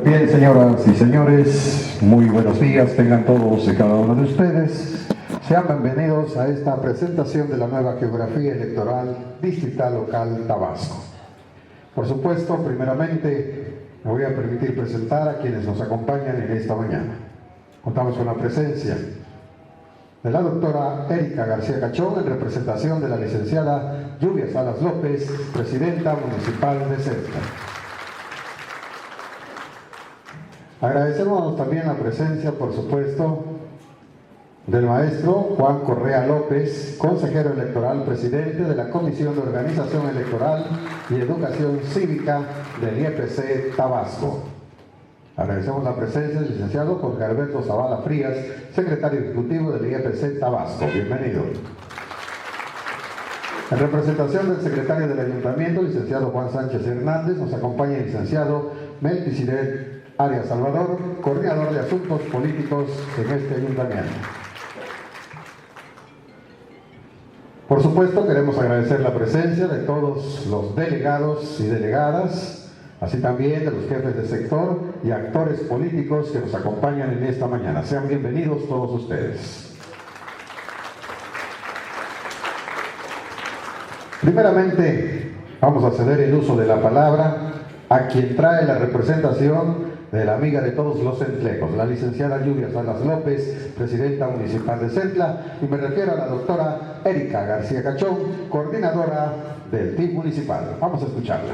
Bien, señoras y señores, muy buenos días tengan todos y cada uno de ustedes. Sean bienvenidos a esta presentación de la nueva geografía electoral distrital local Tabasco. Por supuesto, primeramente me voy a permitir presentar a quienes nos acompañan en esta mañana. Contamos con la presencia de la doctora Erika García Cachón en representación de la licenciada Lluvia Salas López, presidenta municipal de Centla. Agradecemos también la presencia, por supuesto, del maestro Juan Correa López, consejero electoral, presidente de la Comisión de Organización Electoral y Educación Cívica del IEPC Tabasco. Agradecemos la presencia del licenciado Jorge Alberto Zavala Frías, secretario ejecutivo del IEPC Tabasco. Bienvenido. En representación del secretario del Ayuntamiento, licenciado Juan Sánchez Hernández, nos acompaña el licenciado Melquisedec Arias Salvador, coordinador de asuntos políticos en este ayuntamiento. Por supuesto, queremos agradecer la presencia de todos los delegados y delegadas, así también de los jefes de sector y actores políticos que nos acompañan en esta mañana. Sean bienvenidos todos ustedes. Primeramente, vamos a ceder el uso de la palabra a quien trae la representación de la amiga de todos los centlecos, la licenciada Lluvia Salas López, presidenta municipal de Centla, y me refiero a la doctora Erika García Cachón, coordinadora del TIP municipal. Vamos a escucharla.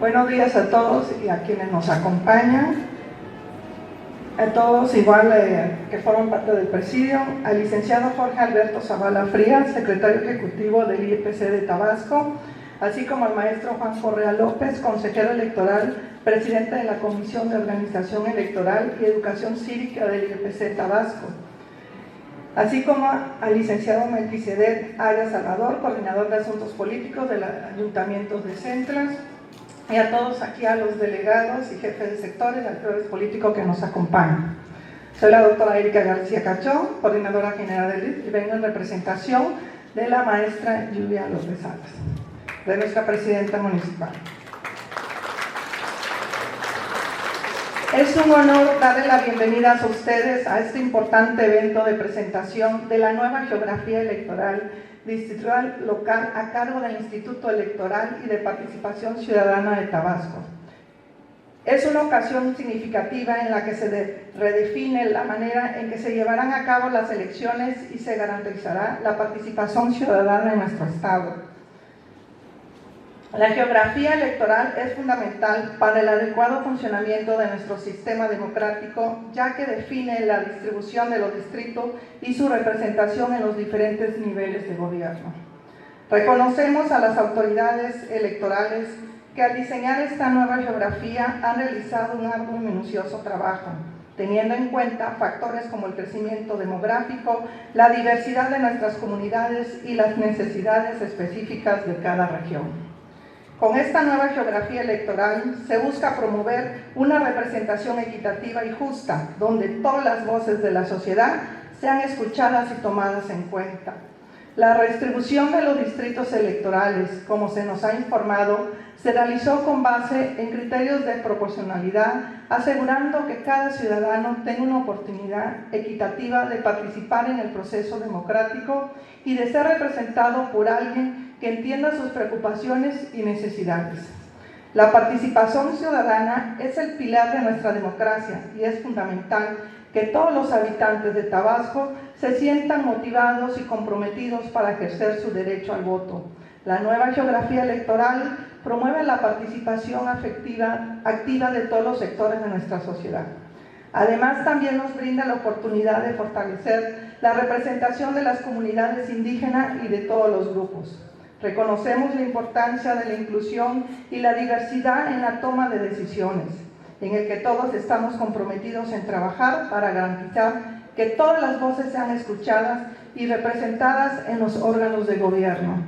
Buenos días a todos y a quienes nos acompañan. A todos igual que forman parte del presidio, al licenciado Jorge Alberto Zavala Frías, secretario ejecutivo del IEPC de Tabasco, así como al maestro Juan Correa López, consejero electoral, presidente de la Comisión de Organización Electoral y Educación Cívica del IEPC Tabasco, así como al licenciado Melquisedec Arias Salvador, coordinador de asuntos políticos del Ayuntamiento de Centla, y a todos aquí, a los delegados y jefes de sectores, actores políticos que nos acompañan. Soy la doctora Erika García Cachón, coordinadora general del IEPC, y vengo en representación de la maestra Lluvia López Salas, de nuestra presidenta municipal. Es un honor darle la bienvenida a ustedes a este importante evento de presentación de la nueva geografía electoral distrital local a cargo del Instituto Electoral y de Participación Ciudadana de Tabasco. Es una ocasión significativa en la que se redefine la manera en que se llevarán a cabo las elecciones y se garantizará la participación ciudadana en nuestro estado. La geografía electoral es fundamental para el adecuado funcionamiento de nuestro sistema democrático, ya que define la distribución de los distritos y su representación en los diferentes niveles de gobierno. Reconocemos a las autoridades electorales que al diseñar esta nueva geografía han realizado un arduo y minucioso trabajo, teniendo en cuenta factores como el crecimiento demográfico, la diversidad de nuestras comunidades y las necesidades específicas de cada región. Con esta nueva geografía electoral se busca promover una representación equitativa y justa, donde todas las voces de la sociedad sean escuchadas y tomadas en cuenta. La redistribución de los distritos electorales, como se nos ha informado, se realizó con base en criterios de proporcionalidad, asegurando que cada ciudadano tenga una oportunidad equitativa de participar en el proceso democrático y de ser representado por alguien que entienda sus preocupaciones y necesidades. La participación ciudadana es el pilar de nuestra democracia y es fundamental que todos los habitantes de Tabasco se sientan motivados y comprometidos para ejercer su derecho al voto. La nueva geografía electoral promueve la participación activa de todos los sectores de nuestra sociedad. Además, también nos brinda la oportunidad de fortalecer la representación de las comunidades indígenas y de todos los grupos. Reconocemos la importancia de la inclusión y la diversidad en la toma de decisiones, en el que todos estamos comprometidos en trabajar para garantizar que todas las voces sean escuchadas y representadas en los órganos de gobierno.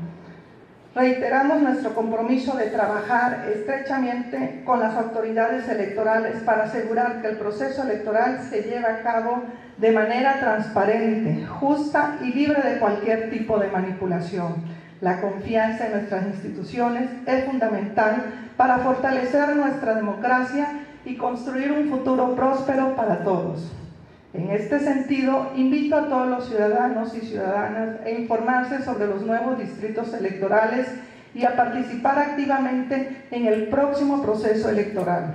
Reiteramos nuestro compromiso de trabajar estrechamente con las autoridades electorales para asegurar que el proceso electoral se lleve a cabo de manera transparente, justa y libre de cualquier tipo de manipulación. La confianza en nuestras instituciones es fundamental para fortalecer nuestra democracia y construir un futuro próspero para todos. En este sentido, invito a todos los ciudadanos y ciudadanas a informarse sobre los nuevos distritos electorales y a participar activamente en el próximo proceso electoral.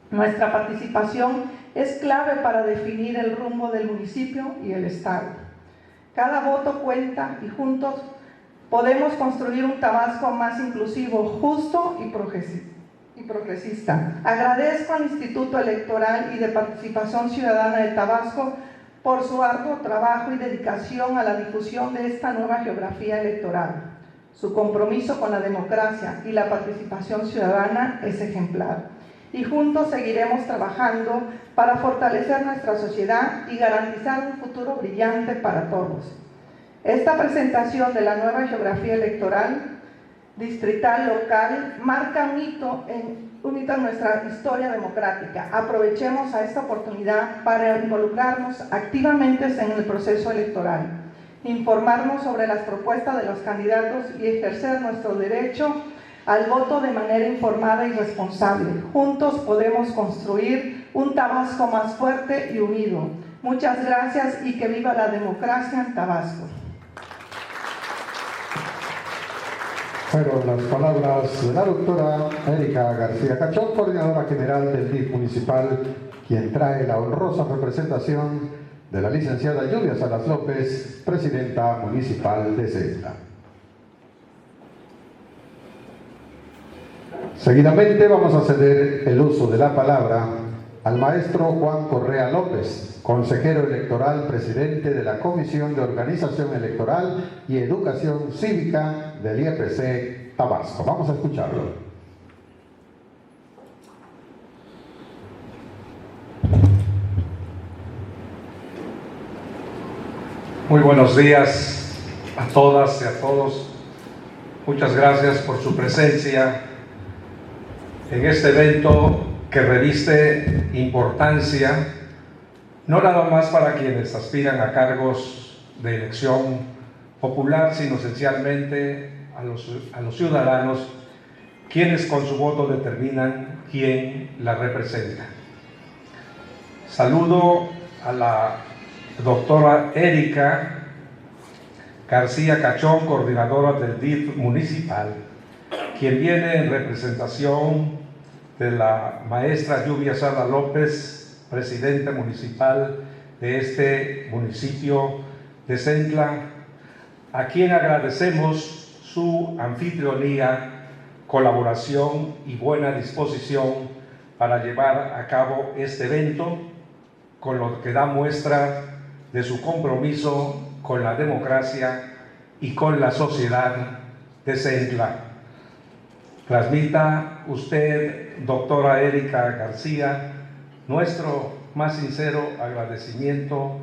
Nuestra participación es clave para definir el rumbo del municipio y el Estado. Cada voto cuenta y juntos podemos construir un Tabasco más inclusivo, justo y progresista. Agradezco al Instituto Electoral y de Participación Ciudadana de Tabasco por su arduo trabajo y dedicación a la difusión de esta nueva geografía electoral. Su compromiso con la democracia y la participación ciudadana es ejemplar. Y juntos seguiremos trabajando para fortalecer nuestra sociedad y garantizar un futuro brillante para todos. Esta presentación de la nueva geografía electoral distrital local marca un hito en nuestra historia democrática. Aprovechemos a esta oportunidad para involucrarnos activamente en el proceso electoral, informarnos sobre las propuestas de los candidatos y ejercer nuestro derecho al voto de manera informada y responsable. Juntos podemos construir un Tabasco más fuerte y unido. Muchas gracias y que viva la democracia en Tabasco. Fueron las palabras de la doctora Erika García Cachón, coordinadora general del DIF municipal, quien trae la honrosa representación de la licenciada Lluvia Salas López, presidenta municipal de Centla. Seguidamente vamos a ceder el uso de la palabra al maestro Juan Correa López, consejero electoral, presidente de la Comisión de Organización Electoral y Educación Cívica del IEPC Tabasco. Vamos a escucharlo. Muy buenos días a todas y a todos. Muchas gracias por su presencia en este evento que reviste importancia no nada más para quienes aspiran a cargos de elección popular, sino esencialmente a los ciudadanos, quienes con su voto determinan quién la representa. Saludo a la doctora Erika García Cachón, coordinadora del DIF municipal, quien viene en representación de la maestra Lluvia Salas López, presidenta municipal de este municipio de Centla, a quien agradecemos su anfitrionía, colaboración y buena disposición para llevar a cabo este evento, con lo que da muestra de su compromiso con la democracia y con la sociedad de Centla. Transmita usted, doctora Erika García, nuestro más sincero agradecimiento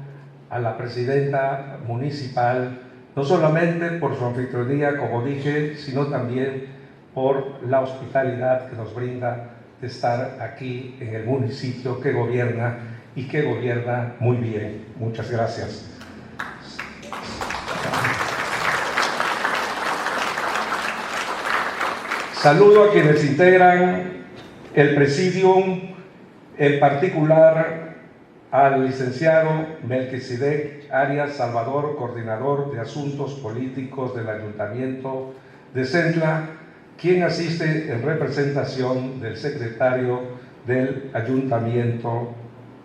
a la presidenta municipal, no solamente por su anfitrionía, como dije, sino también por la hospitalidad que nos brinda de estar aquí en el municipio que gobierna y que gobierna muy bien. Muchas gracias. Saludo a quienes integran el presidium, en particular al licenciado Melquisedec Arias Salvador, coordinador de Asuntos Políticos del Ayuntamiento de Centla, quien asiste en representación del secretario del Ayuntamiento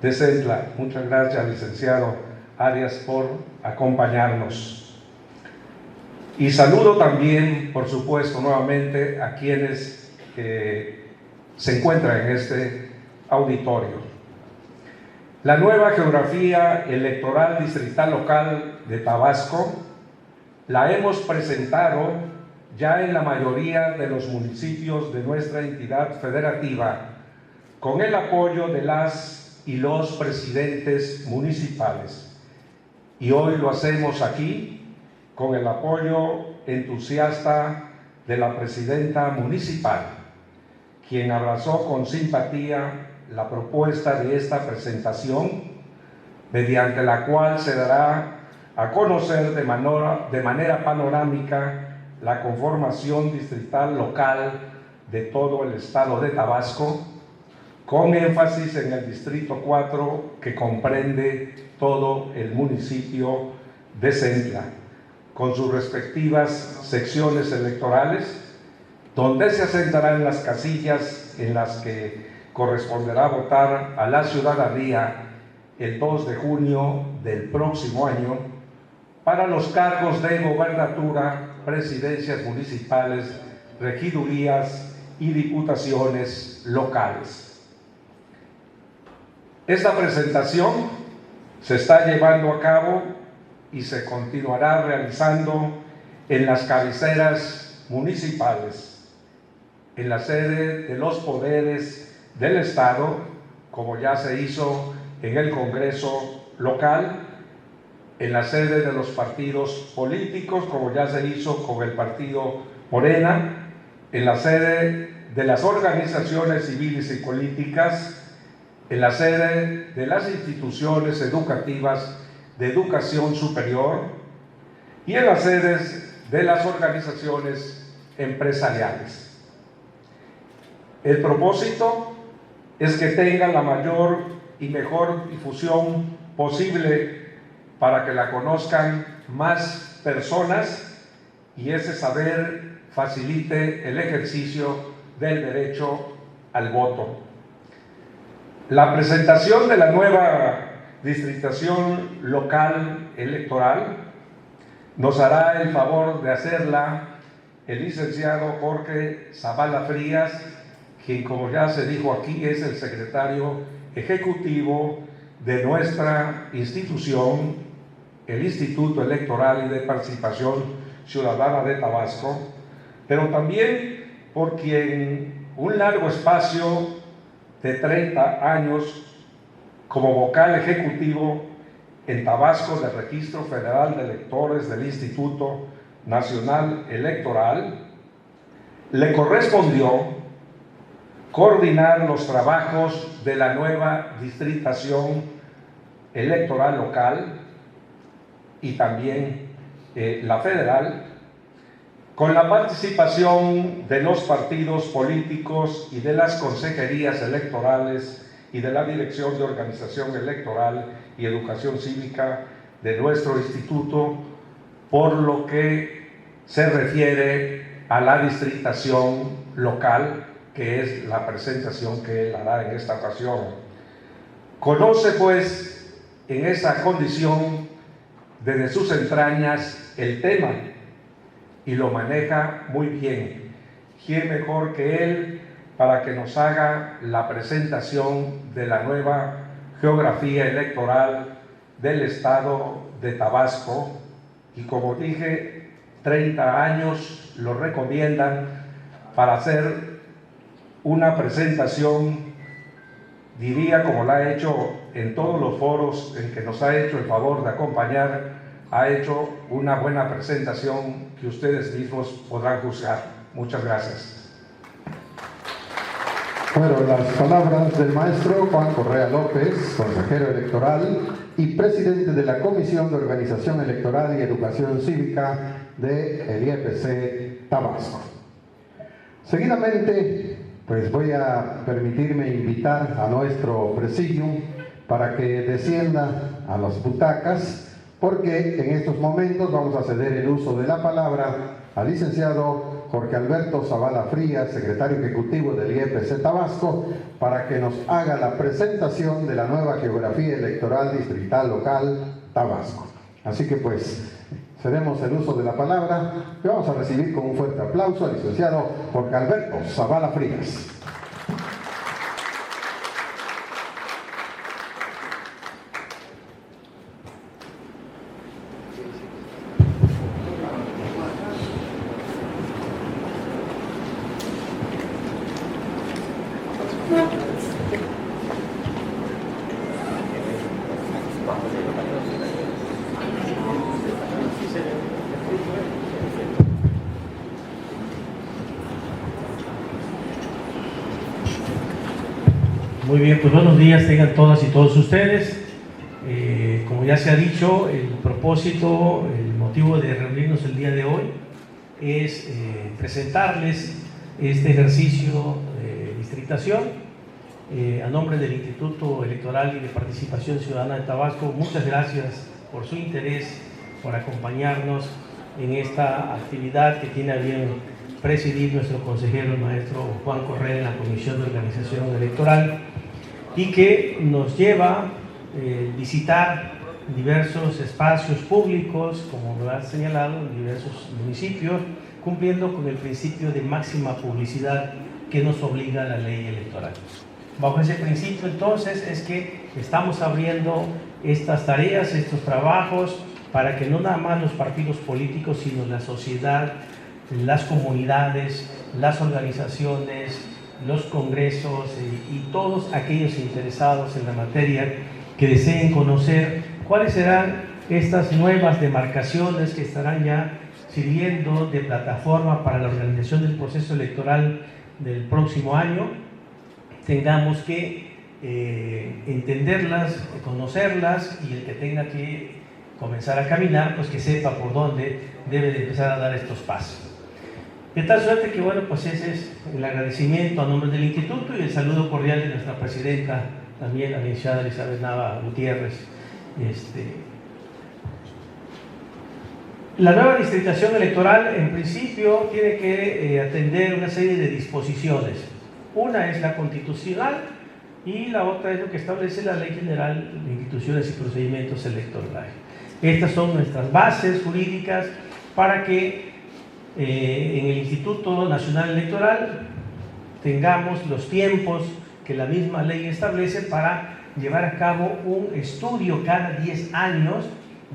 de Centla. Muchas gracias, licenciado Arias, por acompañarnos. Y saludo también, por supuesto, nuevamente a quienes se encuentran en este auditorio. La nueva geografía electoral distrital local de Tabasco la hemos presentado ya en la mayoría de los municipios de nuestra entidad federativa, con el apoyo de las y los presidentes municipales. Y hoy lo hacemos aquí con el apoyo entusiasta de la presidenta municipal, quien abrazó con simpatía la propuesta de esta presentación, mediante la cual se dará a conocer de manera panorámica la conformación distrital local de todo el estado de Tabasco, con énfasis en el Distrito 4, que comprende todo el municipio de Centla, con sus respectivas secciones electorales, donde se asentarán las casillas en las que corresponderá votar a la ciudadanía el 2 de junio del próximo año para los cargos de gobernatura, presidencias municipales, regidurías y diputaciones locales. Esta presentación se está llevando a cabo y se continuará realizando en las cabeceras municipales, en la sede de los poderes del Estado, como ya se hizo en el Congreso local, en la sede de los partidos políticos, como ya se hizo con el partido Morena, en la sede de las organizaciones civiles y políticas, en la sede de las instituciones educativas de educación superior y en las sedes de las organizaciones empresariales. El propósito es que tengan la mayor y mejor difusión posible para que la conozcan más personas y ese saber facilite el ejercicio del derecho al voto. La presentación de la nueva distritación local electoral nos hará el favor de hacerla el licenciado Jorge Zavala Frías, quien, como ya se dijo aquí, es el secretario ejecutivo de nuestra institución, el Instituto Electoral y de Participación Ciudadana de Tabasco, pero también por quien un largo espacio de 30 años como vocal ejecutivo en Tabasco del Registro Federal de Electores del Instituto Nacional Electoral, le correspondió coordinar los trabajos de la nueva distritación electoral local y también la federal, con la participación de los partidos políticos y de las consejerías electorales y de la Dirección de Organización Electoral y Educación Cívica de nuestro instituto, por lo que se refiere a la distritación local, que es la presentación que él hará en esta ocasión. Conoce pues en esa condición desde sus entrañas el tema y lo maneja muy bien. ¿Quién mejor que él para que nos haga la presentación de la nueva geografía electoral del estado de Tabasco? Y como dije, 30 años lo recomiendan para hacer una presentación, diría, como la ha hecho en todos los foros en que nos ha hecho el favor de acompañar, ha hecho una buena presentación que ustedes mismos podrán juzgar. Muchas gracias. Fueron las palabras del maestro Juan Correa López, consejero electoral y presidente de la Comisión de Organización Electoral y Educación Cívica del IEPC Tabasco. Seguidamente, pues voy a permitirme invitar a nuestro presidium para que descienda a las butacas, porque en estos momentos vamos a ceder el uso de la palabra al licenciado Jorge Alberto Zavala Frías, secretario ejecutivo del IEPC Tabasco, para que nos haga la presentación de la nueva geografía electoral distrital local Tabasco. Así que pues cedemos el uso de la palabra y vamos a recibir con un fuerte aplauso al licenciado Jorge Alberto Zavala Frías. Muy bien, pues buenos días tengan todas y todos ustedes. Como ya se ha dicho, el propósito, el motivo de reunirnos el día de hoy es presentarles este ejercicio de distritación. A nombre del Instituto Electoral y de Participación Ciudadana de Tabasco, muchas gracias por su interés, por acompañarnos en esta actividad que tiene a bien presidir nuestro consejero, el maestro Juan Correa, en la Comisión de Organización Electoral, y que nos lleva a visitar diversos espacios públicos, como lo ha señalado, en diversos municipios, cumpliendo con el principio de máxima publicidad que nos obliga la ley electoral. Bajo ese principio, entonces, es que estamos abriendo estas tareas, estos trabajos, para que no nada más los partidos políticos, sino la sociedad, las comunidades, las organizaciones, los congresos y todos aquellos interesados en la materia que deseen conocer cuáles serán estas nuevas demarcaciones que estarán ya sirviendo de plataforma para la organización del proceso electoral del próximo año, tengamos que entenderlas, conocerlas, y el que tenga que comenzar a caminar, pues que sepa por dónde debe de empezar a dar estos pasos. De tal suerte que, bueno, pues ese es el agradecimiento a nombre del Instituto y el saludo cordial de nuestra presidenta, también la licenciada Elizabeth Nava Gutiérrez. La nueva distritación electoral, en principio, tiene que atender una serie de disposiciones. Una es la constitucional y la otra es lo que establece la Ley General de Instituciones y Procedimientos Electorales. Estas son nuestras bases jurídicas para que en el Instituto Nacional Electoral tengamos los tiempos que la misma ley establece para llevar a cabo un estudio cada 10 años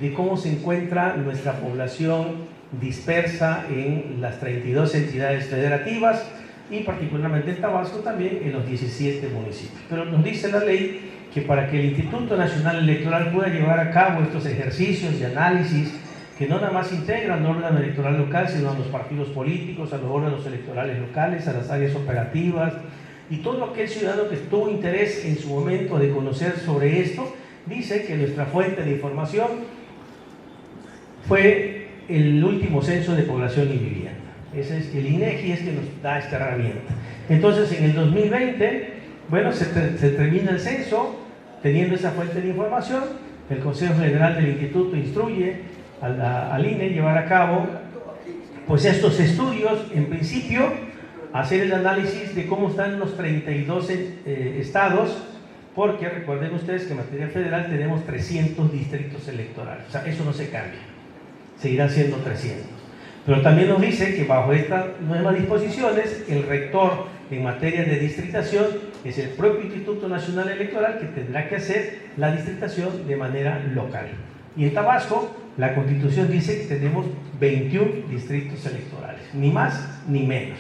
de cómo se encuentra nuestra población dispersa en las 32 entidades federativas y particularmente en Tabasco también en los 17 municipios. Pero nos dice la ley que para que el Instituto Nacional Electoral pueda llevar a cabo estos ejercicios de análisis que no nada más integran al órgano electoral local, sino a los partidos políticos, a los órganos electorales locales, a las áreas operativas y todo aquel ciudadano que tuvo interés en su momento de conocer sobre esto, dice que nuestra fuente de información fue el último censo de población y vivienda. Ese es el INEGI, es que nos da esta herramienta. Entonces, en el 2020, bueno, se termina el censo, teniendo esa fuente de información, el Consejo General del Instituto instruye al INE llevar a cabo pues estos estudios, en principio, hacer el análisis de cómo están los 32 estados, porque recuerden ustedes que en materia federal tenemos 300 distritos electorales, o sea, eso no se cambia, seguirán siendo 300. Pero también nos dice que bajo estas nuevas disposiciones, el rector en materia de distritación es el propio Instituto Nacional Electoral, que tendrá que hacer la distritación de manera local. Y en Tabasco, la Constitución dice que tenemos 21 distritos electorales, ni más ni menos.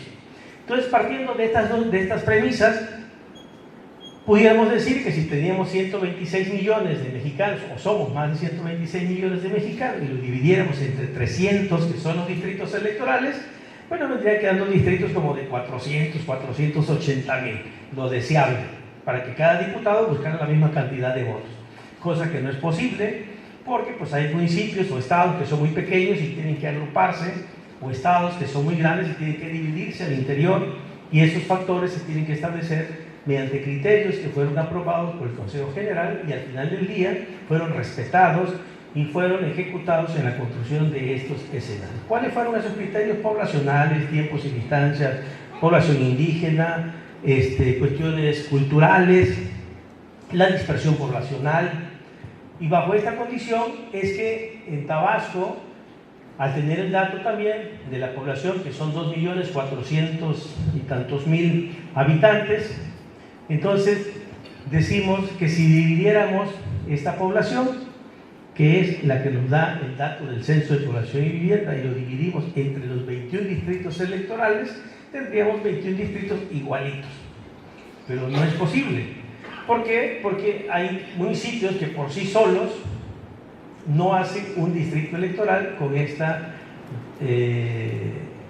Entonces, partiendo de estas premisas, pudiéramos decir que si teníamos 126 millones de mexicanos, o somos más de 126 millones de mexicanos, y lo dividiéramos entre 300, que son los distritos electorales, bueno, vendría quedando distritos como de 400, 480 mil, lo deseable, para que cada diputado buscara la misma cantidad de votos, cosa que no es posible, porque pues hay municipios o estados que son muy pequeños y tienen que agruparse, o estados que son muy grandes y tienen que dividirse al interior, y esos factores se tienen que establecer mediante criterios que fueron aprobados por el Consejo General y al final del día fueron respetados y fueron ejecutados en la construcción de estos escenarios. ¿Cuáles fueron esos criterios poblacionales, tiempos y distancias, población indígena, cuestiones culturales, la dispersión poblacional? Y bajo esta condición es que en Tabasco, al tener el dato también de la población, que son 2.400.000 y tantos mil habitantes, entonces decimos que si dividiéramos esta población, que es la que nos da el dato del censo de población y vivienda, y lo dividimos entre los 21 distritos electorales, tendríamos 21 distritos igualitos. Pero no es posible. ¿Por qué? Porque hay municipios que por sí solos no hacen un distrito electoral con esta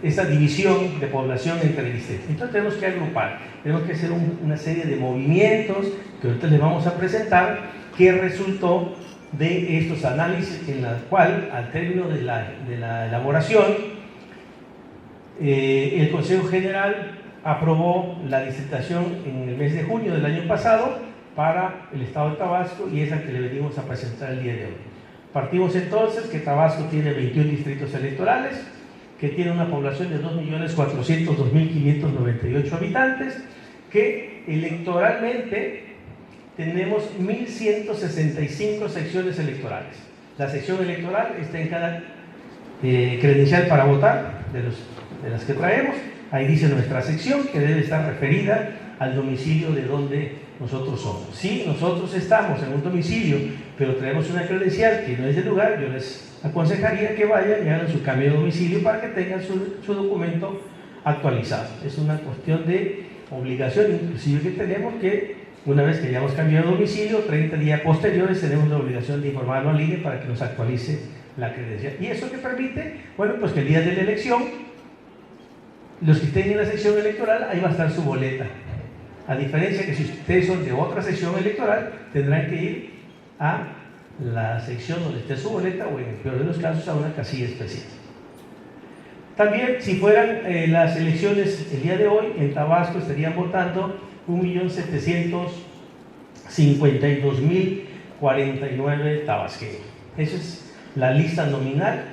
esa división de población entre distritos. Entonces tenemos que agrupar, tenemos que hacer una serie de movimientos que ahorita les vamos a presentar, que resultó de estos análisis, en la cual, al término de la elaboración, el Consejo General aprobó la distritación en el mes de junio del año pasado para el Estado de Tabasco, y es la que le venimos a presentar el día de hoy. Partimos entonces que Tabasco tiene 21 distritos electorales, que tiene una población de 2.402.598 habitantes, que electoralmente tenemos 1.165 secciones electorales. La sección electoral está en cada credencial para votar de las que traemos. Ahí dice nuestra sección, que debe estar referida al domicilio de donde nosotros somos. Si nosotros estamos en un domicilio, pero traemos una credencial que no es del lugar, yo les aconsejaría que vayan y hagan su cambio de domicilio para que tengan su documento actualizado. Es una cuestión de obligación, inclusive, que tenemos, que una vez que hayamos cambiado de domicilio, 30 días posteriores, tenemos la obligación de informarlo al INE para que nos actualice la credencial. ¿Y eso qué permite? Bueno, pues que el día de la elección, los que estén en la sección electoral, ahí va a estar su boleta. A diferencia que si ustedes son de otra sección electoral, tendrán que ir a la sección donde esté su boleta, o en el peor de los casos a una casilla especial. También, si fueran las elecciones el día de hoy, en Tabasco estarían votando 1.752.049 tabasqueños. Esa es la lista nominal,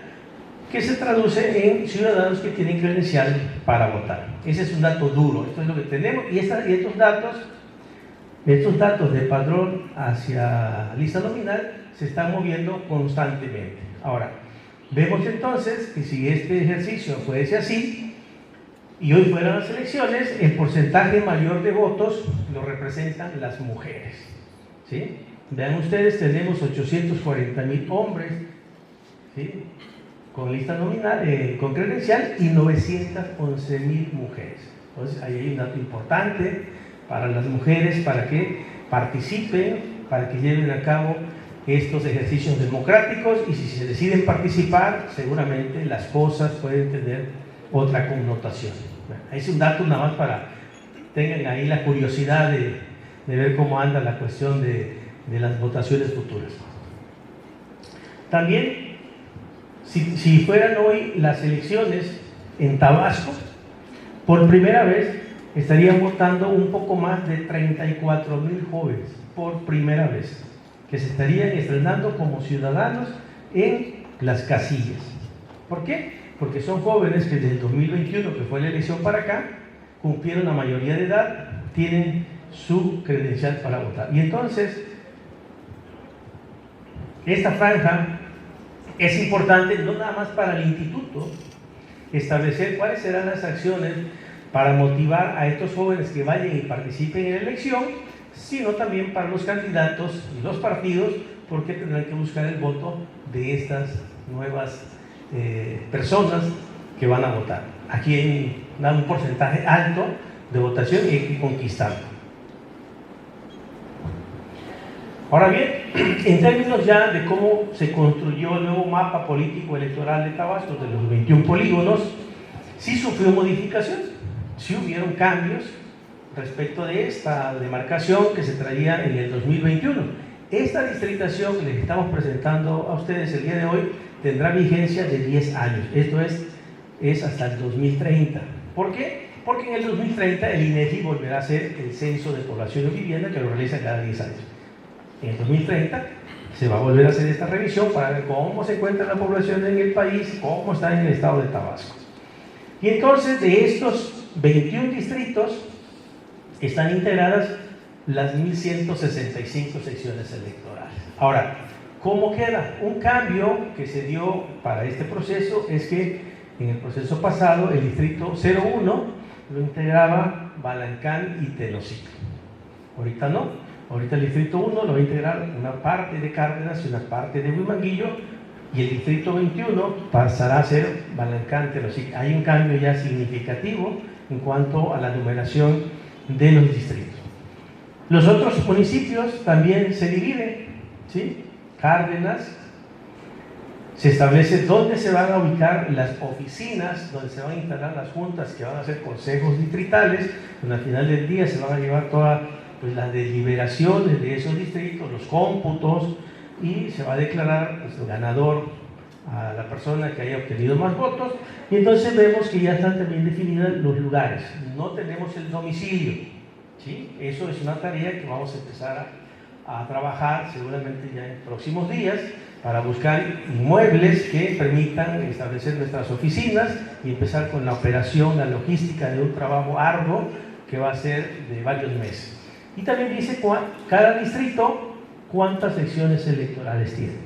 que se traduce en ciudadanos que tienen credencial para votar. Ese es un dato duro, esto es lo que tenemos, y estos datos de padrón hacia lista nominal se están moviendo constantemente. Ahora, vemos entonces que si este ejercicio fuese así, y hoy fueran las elecciones, el porcentaje mayor de votos lo representan las mujeres, ¿sí? Vean ustedes, tenemos 840.000 hombres, ¿sí?, con lista nominal, con credencial, y 911.000 mujeres. Entonces ahí hay un dato importante para las mujeres, para que participen, para que lleven a cabo estos ejercicios democráticos, y si se deciden participar, seguramente las cosas pueden tener otra connotación. Bueno, es un dato nada más para que tengan ahí la curiosidad de ver cómo anda la cuestión de las votaciones futuras. También, si fueran hoy las elecciones en Tabasco, por primera vez estarían votando un poco más de 34.000 jóvenes, por primera vez, que se estarían estrenando como ciudadanos en las casillas. ¿Por qué? Porque son jóvenes que desde el 2021, que fue la elección para acá, cumplieron la mayoría de edad, tienen su credencial para votar. Y entonces, esta franja es importante no nada más para el instituto establecer cuáles serán las acciones para motivar a estos jóvenes que vayan y participen en la elección, sino también para los candidatos y los partidos, porque tendrán que buscar el voto de estas nuevas personas que van a votar. Aquí hay un porcentaje alto de votación y hay que conquistarlo. Ahora bien, en términos ya de cómo se construyó el nuevo mapa político electoral de Tabasco, de los 21 polígonos, sí sufrió modificaciones, sí hubieron cambios respecto de esta demarcación que se traía en el 2021. Esta distritación que les estamos presentando a ustedes el día de hoy tendrá vigencia de 10 años, esto es hasta el 2030. ¿Por qué? Porque en el 2030 el INEGI volverá a hacer el censo de población y vivienda, que lo realiza cada 10 años. En el 2030 se va a volver a hacer esta revisión para ver cómo se encuentra la población en el país, cómo está en el estado de Tabasco. Y entonces, de estos 21 distritos están integradas las 1.165 secciones electorales. Ahora, ¿cómo queda? Un cambio que se dio para este proceso es que en el proceso pasado el distrito 01 lo integraba Balancán y Tenosique. Ahorita no. Ahorita el distrito 1 lo va a integrar una parte de Cárdenas y una parte de Huimanguillo, y el distrito 21 pasará a ser Balancán, Tenosique. Hay un cambio ya significativo en cuanto a la numeración de los distritos. Los otros municipios también se dividen, ¿sí? Cárdenas Se establece dónde se van a ubicar las oficinas, donde se van a instalar las juntas que van a ser consejos distritales, donde al final del día se van a llevar todas pues, las deliberaciones de esos distritos, los cómputos, y se va a declarar pues, el ganador a la persona que haya obtenido más votos. Y entonces vemos que ya están también definidos los lugares. No tenemos el domicilio, ¿sí? Eso es una tarea que vamos a empezar a trabajar seguramente ya en próximos días, para buscar inmuebles que permitan establecer nuestras oficinas y empezar con la operación, la logística de un trabajo arduo que va a ser de varios meses. Y también dice cada distrito cuántas secciones electorales tiene.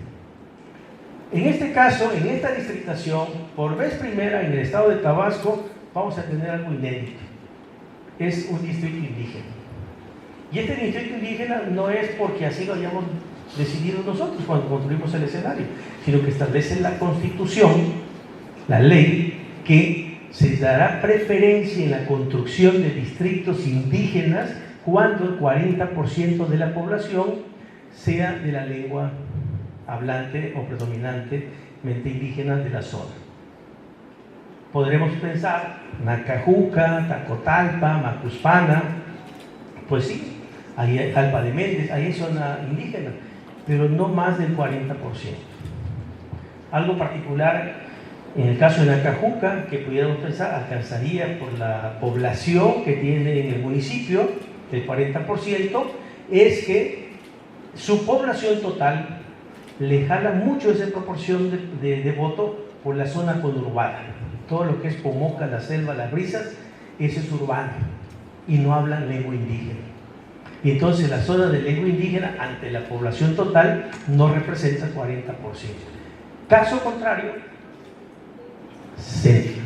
En este caso, en esta distritación, por vez primera en el estado de Tabasco, vamos a tener algo inédito. Es un distrito indígena. Y este distrito indígena no es porque así lo hayamos decidido nosotros cuando construimos el escenario, sino que establece la Constitución, la ley, que se dará preferencia en la construcción de distritos indígenas cuando el 40% de la población sea de la lengua hablante o predominantemente indígena de la zona. Podremos pensar Nacajuca, Tacotalpa, Macuspana, pues sí, ahí Jalpa de Méndez, ahí es zona indígena, pero no más del 40%. Algo particular en el caso de Nacajuca, que pudiéramos pensar, alcanzaría por la población que tiene en el municipio, el 40%, es que su población total le jala mucho esa proporción de voto por la zona conurbada. Todo lo que es Pomoca, la Selva, las Brisas, ese es urbano y no hablan lengua indígena. Y entonces la zona de lengua indígena ante la población total no representa el 40%. Caso contrario, Centla.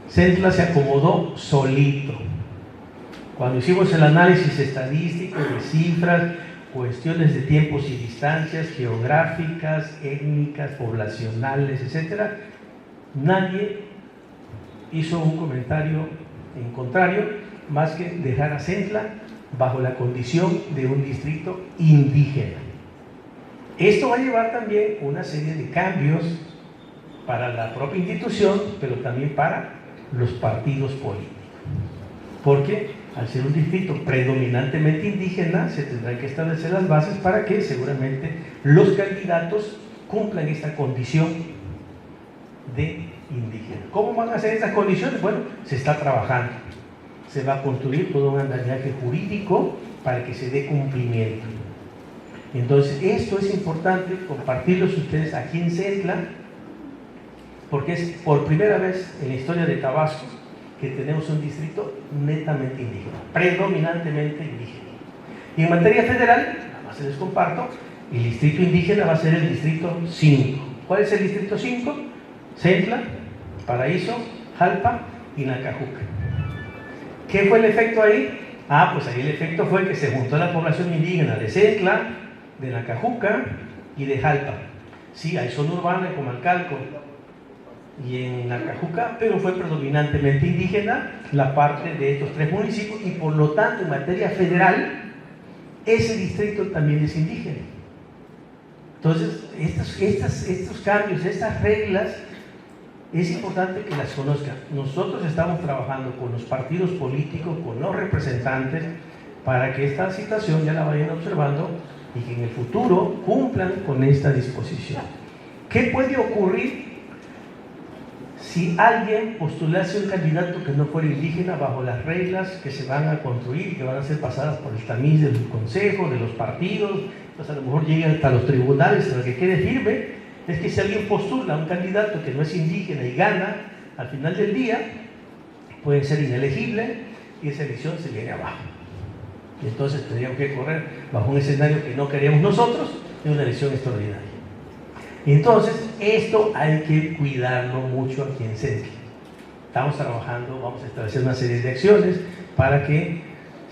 Centla se acomodó solito. Cuando hicimos el análisis estadístico de cifras, cuestiones de tiempos y distancias geográficas, étnicas, poblacionales, etc., nadie hizo un comentario en contrario, más que dejar a Centla bajo la condición de un distrito indígena. Esto va a llevar también una serie de cambios para la propia institución, pero también para los partidos políticos. Porque al ser un distrito predominantemente indígena, se tendrán que establecer las bases para que seguramente los candidatos cumplan esta condición de indígena. ¿Cómo van a ser estas condiciones? Bueno, se está trabajando. Se va a construir todo un andamiaje jurídico para que se dé cumplimiento. Entonces, esto es importante compartirlos ustedes aquí en Centla, porque es por primera vez en la historia de Tabasco que tenemos un distrito netamente indígena, predominantemente indígena. Y en materia federal, nada más se les comparto, el distrito indígena va a ser el distrito 5. ¿Cuál es el distrito 5? Centla, Paraíso, Jalpa y Nacajuca. ¿Qué fue el efecto ahí? Pues ahí el efecto fue que se juntó la población indígena de Centla, de Nacajuca y de Jalpa. Sí, hay zona urbana en Comalcalco y en Nacajuca, pero fue predominantemente indígena la parte de estos tres municipios y por lo tanto en materia federal ese distrito también es indígena. Entonces, estos cambios, estas reglas, es importante que las conozcan. Nosotros estamos trabajando con los partidos políticos, con los representantes, para que esta situación ya la vayan observando y que en el futuro cumplan con esta disposición. ¿Qué puede ocurrir si alguien postulase un candidato que no fuera indígena bajo las reglas que se van a construir, que van a ser pasadas por el tamiz del consejo, de los partidos? Pues a lo mejor lleguen hasta los tribunales, pero que quede firme es que si alguien postula a un candidato que no es indígena y gana, al final del día puede ser inelegible y esa elección se viene abajo. Y entonces tendríamos que correr bajo un escenario que no queremos nosotros, de una elección extraordinaria. Y entonces esto hay que cuidarlo mucho aquí en Centla. Estamos trabajando, vamos a establecer una serie de acciones para que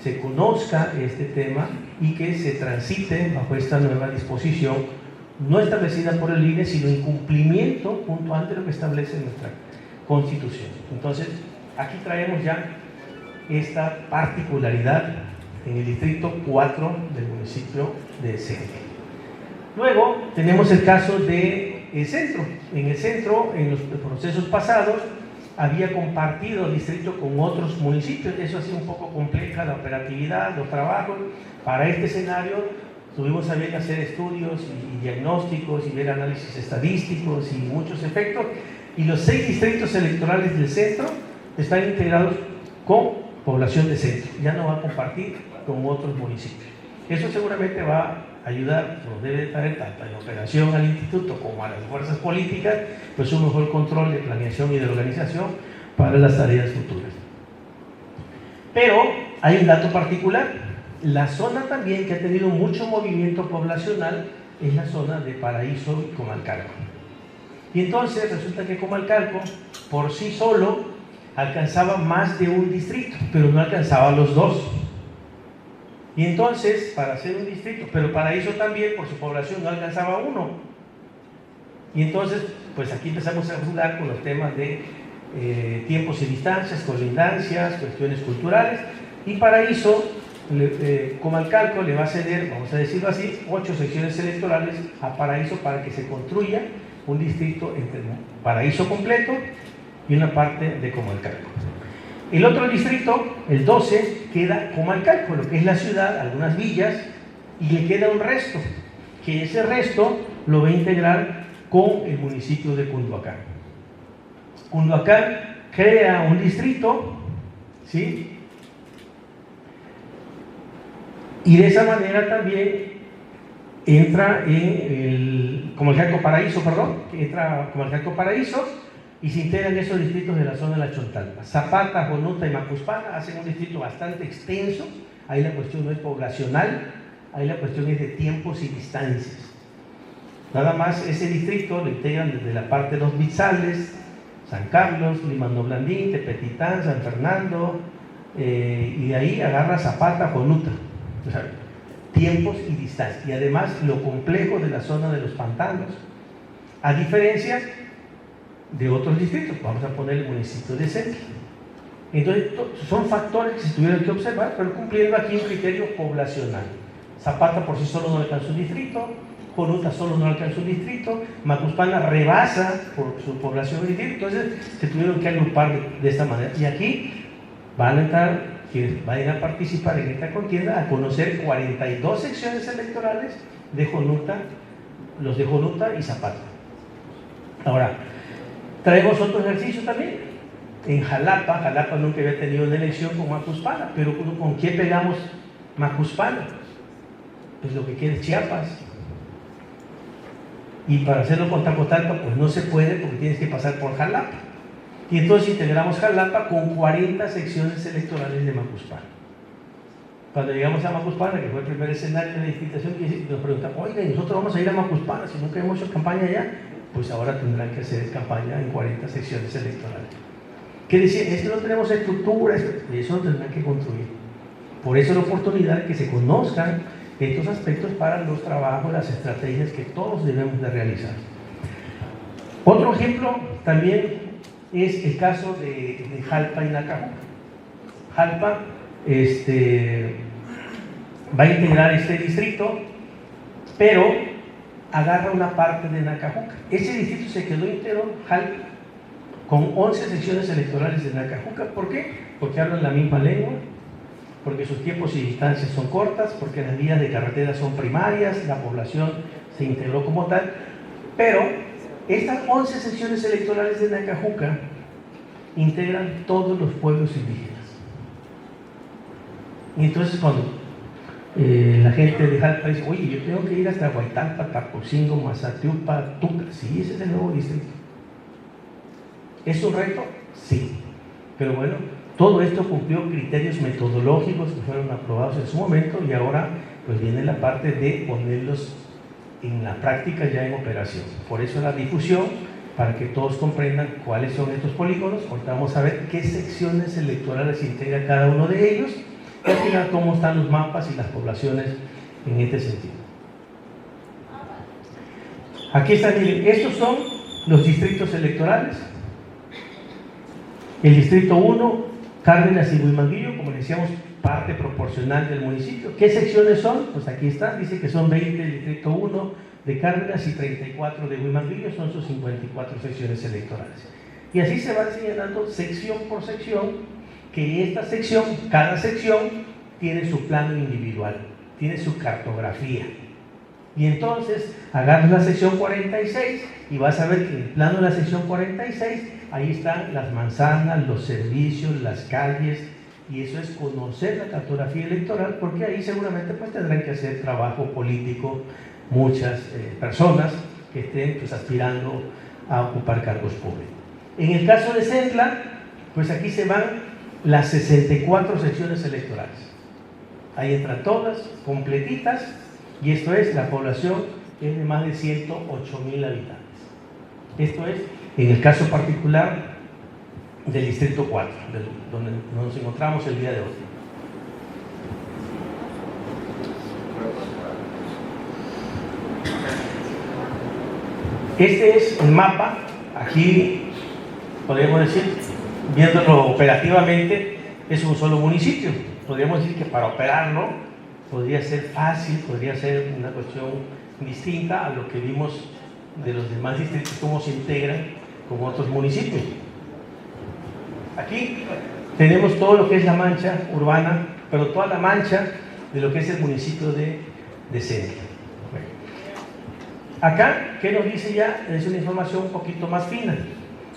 se conozca este tema y que se transite bajo esta nueva disposición no establecida por el INE, sino en cumplimiento puntual de lo que establece nuestra Constitución. Entonces, aquí traemos ya esta particularidad en el distrito 4 del municipio de Centla. Luego tenemos el caso del centro. En el centro, en los procesos pasados, había compartido distrito con otros municipios. Eso hacía un poco compleja la operatividad, los trabajos. Para este escenario tuvimos a bien hacer estudios y diagnósticos y ver análisis estadísticos y muchos efectos. Y los 6 distritos electorales del centro están integrados con población de centro. Ya no va a compartir con otros municipios. Eso seguramente va a ayudar, nos debe traer tanto en operación al instituto como a las fuerzas políticas, pues un mejor control de planeación y de organización para las tareas futuras. Pero hay un dato particular. La zona también que ha tenido mucho movimiento poblacional es la zona de Paraíso y Comalcalco. Y entonces resulta que Comalcalco por sí solo alcanzaba más de un distrito, pero no alcanzaba los 2. Y entonces, para hacer un distrito, pero Paraíso también, por su población, no alcanzaba 1. Y entonces, pues aquí empezamos a jugar con los temas de tiempos y distancias, colindancias, cuestiones culturales. Y Paraíso, Comalcalco le va a ceder, vamos a decirlo así, 8 secciones electorales a Paraíso para que se construya un distrito entre Paraíso completo y una parte de Comalcalco. El otro distrito, el 12, queda Comalcalco, lo que es la ciudad, algunas villas, y le queda un resto, que ese resto lo va a integrar con el municipio de Cunduacán. Cunduacán crea un distrito, ¿sí? Y de esa manera también entra en el Comalcalco Paraíso, entra Comalcalco Paraíso, y se integran esos distritos de la zona de la Chontalpa. Zapata, Jonuta y Macuspana hacen un distrito bastante extenso. Ahí la cuestión no es poblacional, ahí la cuestión es de tiempos y distancias. Nada más ese distrito lo integran desde la parte de los Bitzales, San Carlos, Limano Blandín, Tepetitán, San Fernando, y de ahí agarra Zapata, Jonuta. O sea, tiempos y distancias. Y además lo complejo de la zona de los pantanos. A diferencia de otros distritos, vamos a poner el municipio de centro. Entonces, son factores que se tuvieron que observar, pero cumpliendo aquí un criterio poblacional. Zapata por sí solo no alcanza un distrito, Jonuta solo no alcanza un distrito, Macuspana rebasa por su población un distrito, entonces se tuvieron que agrupar de esta manera. Y aquí van a entrar, quienes vayan a participar en esta contienda, a conocer 42 secciones electorales de Jonuta, los de Jonuta y Zapata. Ahora, traemos otro ejercicio también. En Jalapa nunca había tenido una elección con Macuspana, pero ¿con qué pegamos Macuspana? Pues lo que quiere Chiapas. Y para hacerlo con Tacotalpa, pues no se puede porque tienes que pasar por Jalapa. Y entonces integramos Jalapa con 40 secciones electorales de Macuspana. Cuando llegamos a Macuspana, que fue el primer escenario de la invitación, nos preguntan, oiga, ¿y nosotros vamos a ir a Macuspana si nunca hemos hecho campaña allá? Pues ahora tendrán que hacer campaña en 40 secciones electorales. ¿Qué decían? Es que no tenemos estructura, eso lo tendrán que construir. Por eso la oportunidad de que se conozcan estos aspectos para los trabajos, las estrategias que todos debemos de realizar. Otro ejemplo también es el caso de Jalpa y Nacajuca. Jalpa va a integrar este distrito, pero agarra una parte de Nacajuca. Ese distrito se quedó íntegro, Jalpa, con 11 secciones electorales de Nacajuca. ¿Por qué? Porque hablan la misma lengua, porque sus tiempos y distancias son cortas, porque las vías de carretera son primarias, la población se integró como tal, pero estas 11 secciones electorales de Nacajuca integran todos los pueblos indígenas. Y entonces cuando la gente de Jalpa dice, oye, yo tengo que ir hasta Huaytalpa, Tacocingo, Mazatiupa, Tuca. Sí, ese es el nuevo distrito. ¿Es un reto? Sí. Pero bueno, todo esto cumplió criterios metodológicos que fueron aprobados en su momento y ahora pues viene la parte de ponerlos en la práctica ya en operación. Por eso la difusión, para que todos comprendan cuáles son estos polígonos. Ahorita vamos a ver qué secciones electorales integra cada uno de ellos. Y al final cómo están los mapas y las poblaciones en este sentido. Aquí están, miren, estos son los distritos electorales. El distrito 1, Cárdenas y Huimanguillo, como decíamos, parte proporcional del municipio. ¿Qué secciones son? Pues aquí está, dice que son 20 el distrito 1, de Cárdenas y 34 de Huimanguillo, son sus 54 secciones electorales. Y así se va señalando sección por sección, que esta sección, cada sección, tiene su plano individual, tiene su cartografía. Y entonces agarras la sección 46 y vas a ver que en el plano de la sección 46, ahí están las manzanas, los servicios, las calles, y eso es conocer la cartografía electoral, porque ahí seguramente pues tendrán que hacer trabajo político muchas personas que estén pues aspirando a ocupar cargos públicos. En el caso de Centla, pues aquí se van las 64 secciones electorales. Ahí entran todas, completitas, y esto es, la población es de más de 108,000 habitantes. Esto es, en el caso particular del Distrito 4, donde nos encontramos el día de hoy. Este es el mapa. Aquí podríamos decir, viéndolo operativamente, es un solo municipio. Podríamos decir que para operarlo podría ser fácil, podría ser una cuestión distinta a lo que vimos de los demás distritos, cómo se integran con otros municipios. Aquí tenemos todo lo que es la mancha urbana, pero toda la mancha de lo que es el municipio de Centla. Bueno. Acá, ¿qué nos dice ya? Es una información un poquito más fina.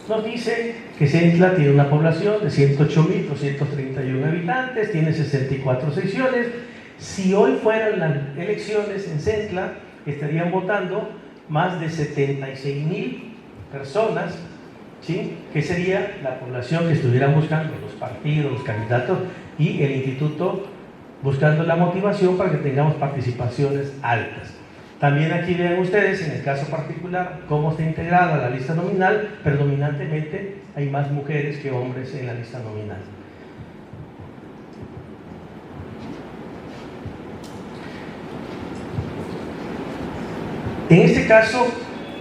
Nos dice que Centla tiene una población de 108,231 habitantes, tiene 64 secciones. Si hoy fueran las elecciones en Centla, estarían votando más de 76,000 personas, ¿sí? Que sería la población que estuvieran buscando los partidos, los candidatos y el instituto buscando la motivación para que tengamos participaciones altas. También aquí ven ustedes, en el caso particular, cómo está integrada la lista nominal. Predominantemente hay más mujeres que hombres en la lista nominal. En este caso,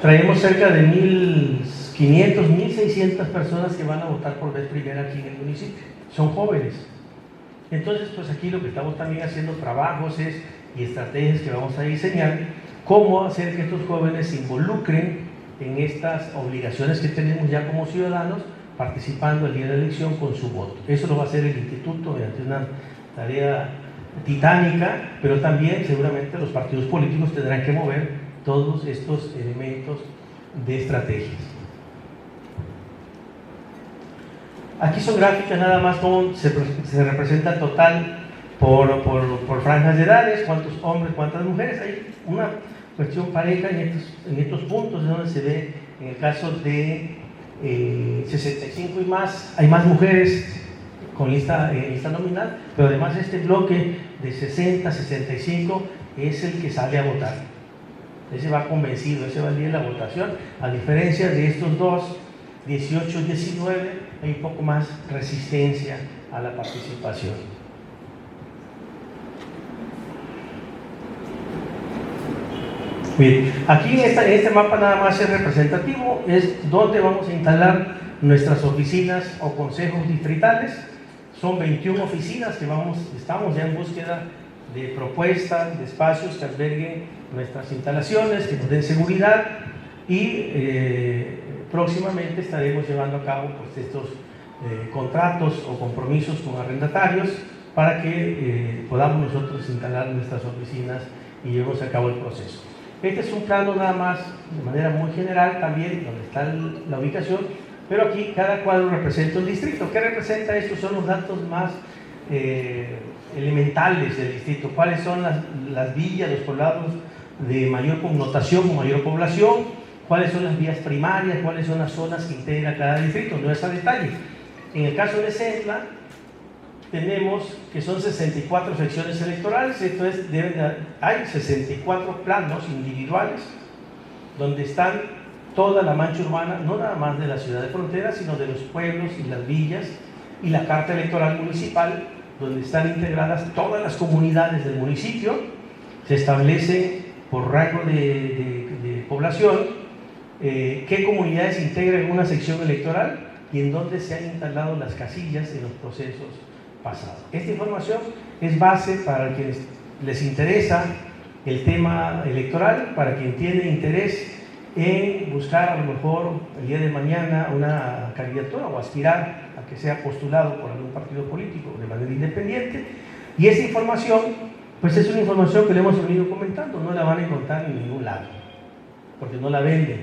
traemos cerca de 1.500, 1.600 personas que van a votar por vez primera aquí en el municipio. Son jóvenes. Entonces, pues aquí lo que estamos también haciendo trabajos y estrategias que vamos a diseñar, cómo hacer que estos jóvenes se involucren en estas obligaciones que tenemos ya como ciudadanos, participando el día de la elección con su voto. Eso lo va a hacer el instituto mediante una tarea titánica, pero también seguramente los partidos políticos tendrán que mover todos estos elementos de estrategias. Aquí son gráficas nada más cómo se representa el total por franjas de edades, cuántos hombres, cuántas mujeres. Hay una cuestión pareja en estos puntos, es donde se ve, en el caso de 65 y más, hay más mujeres con lista nominal, pero además este bloque de 60, 65 es el que sale a votar. Ese va convencido, ese va al día de la votación, a diferencia de estos dos, 18 y 19, hay un poco más resistencia a la participación. Bien, aquí en este mapa nada más es representativo, es donde vamos a instalar nuestras oficinas o consejos distritales. Son 21 oficinas que estamos ya en búsqueda de propuestas, de espacios que alberguen nuestras instalaciones, que nos den seguridad, y próximamente estaremos llevando a cabo pues, estos contratos o compromisos con arrendatarios para que podamos nosotros instalar nuestras oficinas y llevemos a cabo el proceso. Este es un plano nada más de manera muy general también donde está la ubicación, pero aquí cada cuadro representa un distrito. ¿Qué representa esto? Son los datos más elementales del distrito. ¿Cuáles son las villas, los poblados de mayor connotación o mayor población? ¿Cuáles son las vías primarias? ¿Cuáles son las zonas que integra cada distrito? No es a detalle. En el caso de Centla, tenemos que son 64 secciones electorales, entonces hay 64 planos individuales donde están toda la mancha urbana, no nada más de la ciudad de Frontera, sino de los pueblos y las villas, y la carta electoral municipal, donde están integradas todas las comunidades del municipio. Se establece por rango de población qué comunidades integran una sección electoral y en dónde se han instalado las casillas en los procesos pasados. Esta información es base para quienes les interesa el tema electoral para quien tiene interés en buscar a lo mejor el día de mañana una candidatura o aspirar a que sea postulado por algún partido político de manera independiente. Y esa información, pues es una información que le hemos venido comentando, no la van a encontrar en ningún lado, porque no la venden.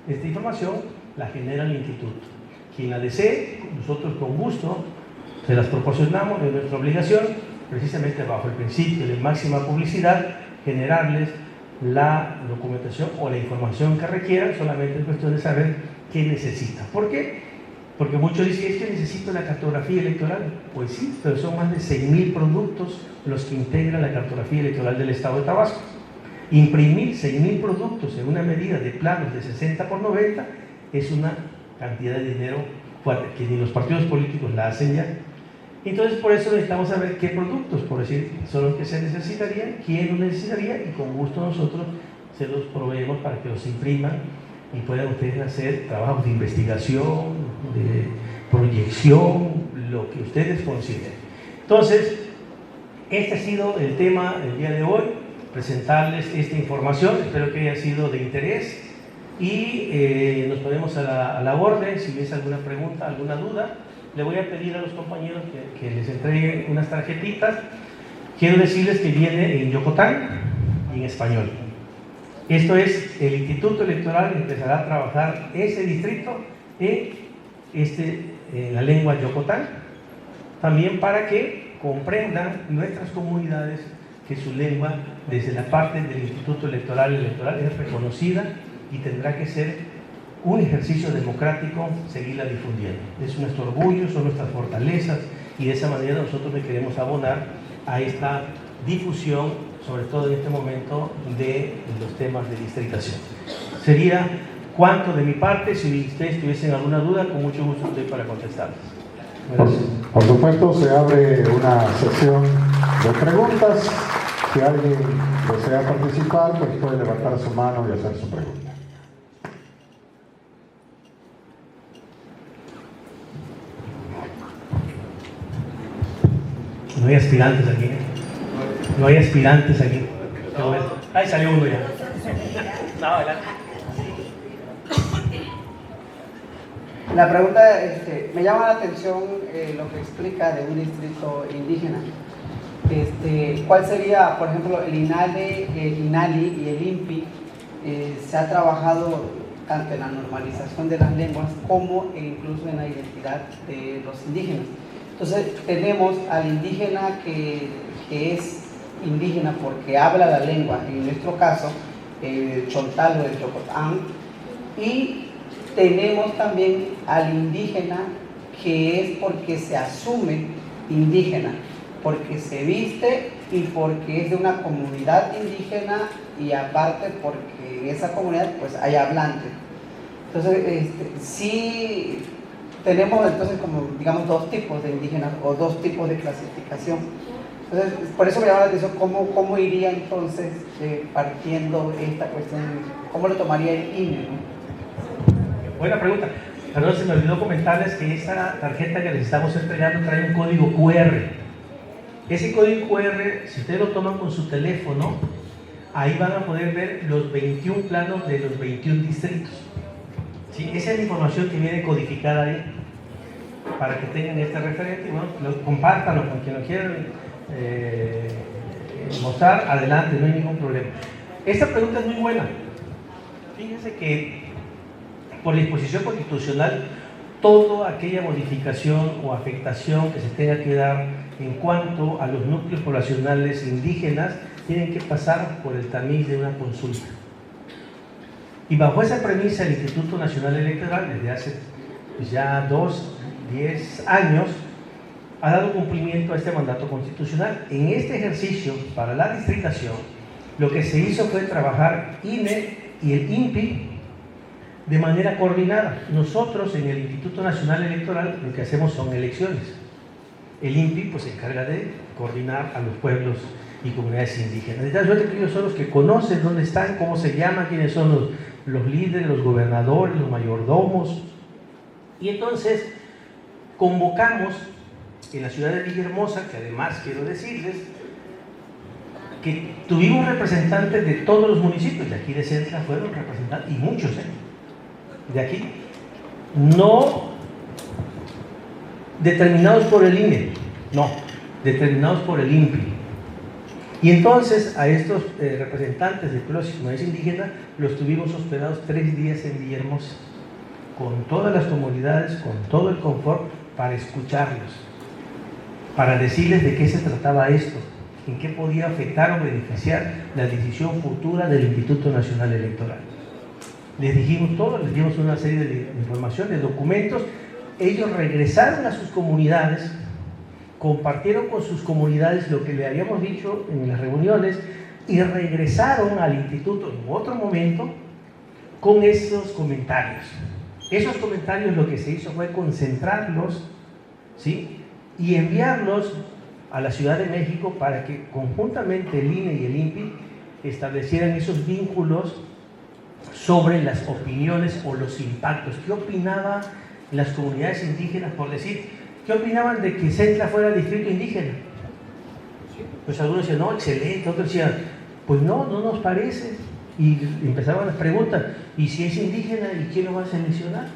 Esta información la genera el instituto. Quien la desee, nosotros con gusto se las proporcionamos, es nuestra obligación, precisamente bajo el principio de máxima publicidad, generarles la documentación o la información que requieran, solamente es cuestión de saber qué necesita. ¿Por qué? Porque muchos dicen, es que necesito la cartografía electoral. Pues sí, pero son más de 6.000 productos los que integran la cartografía electoral del Estado de Tabasco. Imprimir 6.000 productos en una medida de planos de 60 por 90 es una cantidad de dinero fuerte, que ni los partidos políticos la hacen ya. Entonces, por eso necesitamos saber qué productos, por decir, son los que se necesitarían, quién los necesitaría, y con gusto nosotros se los proveemos para que los impriman y puedan ustedes hacer trabajos de investigación, de proyección, lo que ustedes consideren. Entonces, este ha sido el tema del día de hoy, presentarles esta información, espero que haya sido de interés y nos ponemos a la orden. Si hubiese alguna pregunta, alguna duda, le voy a pedir a los compañeros que les entreguen unas tarjetitas. Quiero decirles que viene en Yocotán y en español. Esto es, el Instituto Electoral empezará a trabajar ese distrito en la lengua Yocotán, también para que comprendan nuestras comunidades que su lengua, desde la parte del Instituto Electoral es reconocida y tendrá que ser un ejercicio democrático seguirla difundiendo. Es nuestro orgullo, son nuestras fortalezas, y de esa manera nosotros le queremos abonar a esta difusión, sobre todo en este momento, de los temas de distritación. Sería cuanto de mi parte. Si ustedes tuviesen alguna duda, con mucho gusto estoy para contestarles. Por supuesto, se abre una sesión de preguntas. Si alguien desea participar, pues puede levantar su mano y hacer su pregunta. No hay aspirantes aquí. No hay aspirantes aquí. Ahí salió uno ya. No, adelante. La pregunta, me llama la atención lo que explica de un distrito indígena. ¿Cuál sería, por ejemplo, el INALI y el INPI? Se ha trabajado tanto en la normalización de las lenguas como incluso en la identidad de los indígenas. Entonces tenemos al indígena que es indígena porque habla la lengua, en nuestro caso el Chontal o el Chocotán, y tenemos también al indígena que es porque se asume indígena, porque se viste y porque es de una comunidad indígena, y aparte porque en esa comunidad pues hay hablantes. Entonces sí tenemos entonces como digamos dos tipos de indígenas o dos tipos de clasificación. Entonces por eso me llama la atención cómo iría entonces partiendo esta cuestión, cómo lo tomaría el INE, ¿no? Buena pregunta. Perdón, se me olvidó comentarles que esta tarjeta que les estamos entregando trae un código QR. Ese código QR, si ustedes lo toman con su teléfono, ahí van a poder ver los 21 planos de los 21 distritos. ¿Sí? Esa es la información que viene codificada ahí, para que tengan este referente y bueno, compártanlo con quien lo quieran mostrar, adelante, no hay ningún problema. Esta pregunta es muy buena. Fíjense que por la disposición constitucional, toda aquella modificación o afectación que se tenga que dar en cuanto a los núcleos poblacionales indígenas tienen que pasar por el tamiz de una consulta. Y bajo esa premisa, el Instituto Nacional Electoral, desde hace ya 10 años, ha dado cumplimiento a este mandato constitucional. En este ejercicio, para la distritación, lo que se hizo fue trabajar INE y el INPI de manera coordinada. Nosotros en el Instituto Nacional Electoral lo que hacemos son elecciones. El INPI pues se encarga de coordinar a los pueblos y comunidades indígenas. De tal suerte que ellos son los que conocen dónde están, cómo se llaman, quiénes son los líderes, los gobernadores, los mayordomos. Y entonces convocamos en la ciudad de Villahermosa, que además quiero decirles que tuvimos representantes de todos los municipios, de aquí de Centla fueron representantes, y muchos, de aquí, no determinados por el INE, no, determinados por el INPI. Y entonces a estos representantes de pueblos y comunidades indígenas los tuvimos hospedados 3 días en Villahermosa, con todas las comunidades, con todo el confort, para escucharlos, para decirles de qué se trataba esto, en qué podía afectar o beneficiar la decisión futura del Instituto Nacional Electoral. Les dijimos todo, les dimos una serie de información, de documentos. Ellos regresaron a sus comunidades, compartieron con sus comunidades lo que le habíamos dicho en las reuniones y regresaron al instituto en otro momento con esos comentarios. Esos comentarios lo que se hizo fue concentrarlos, ¿sí?, y enviarlos a la Ciudad de México para que conjuntamente el INE y el INPI establecieran esos vínculos sobre las opiniones o los impactos. ¿Qué opinaban las comunidades indígenas, por decir, qué opinaban de que Centla fuera distrito indígena? Pues algunos decían, no, excelente, otros decían, pues no, no nos parece. Y empezaban las preguntas, ¿y si es indígena, y quién lo va a seleccionar?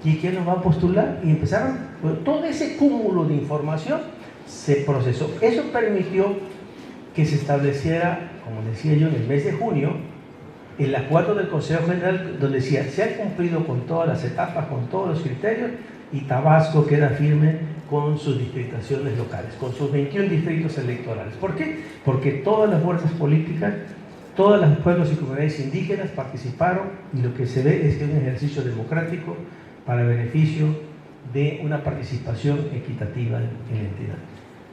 ¿Y quién lo va a postular? Y empezaron, pues, todo ese cúmulo de información se procesó. Eso permitió que se estableciera, como decía yo, en el mes de junio, el acuerdo del Consejo General, donde decía, se ha cumplido con todas las etapas, con todos los criterios, y Tabasco queda firme con sus distritaciones locales, con sus 21 distritos electorales. ¿Por qué? Porque todas las fuerzas políticas, todos los pueblos y comunidades indígenas participaron, y lo que se ve es que es un ejercicio democrático para beneficio de una participación equitativa en la entidad.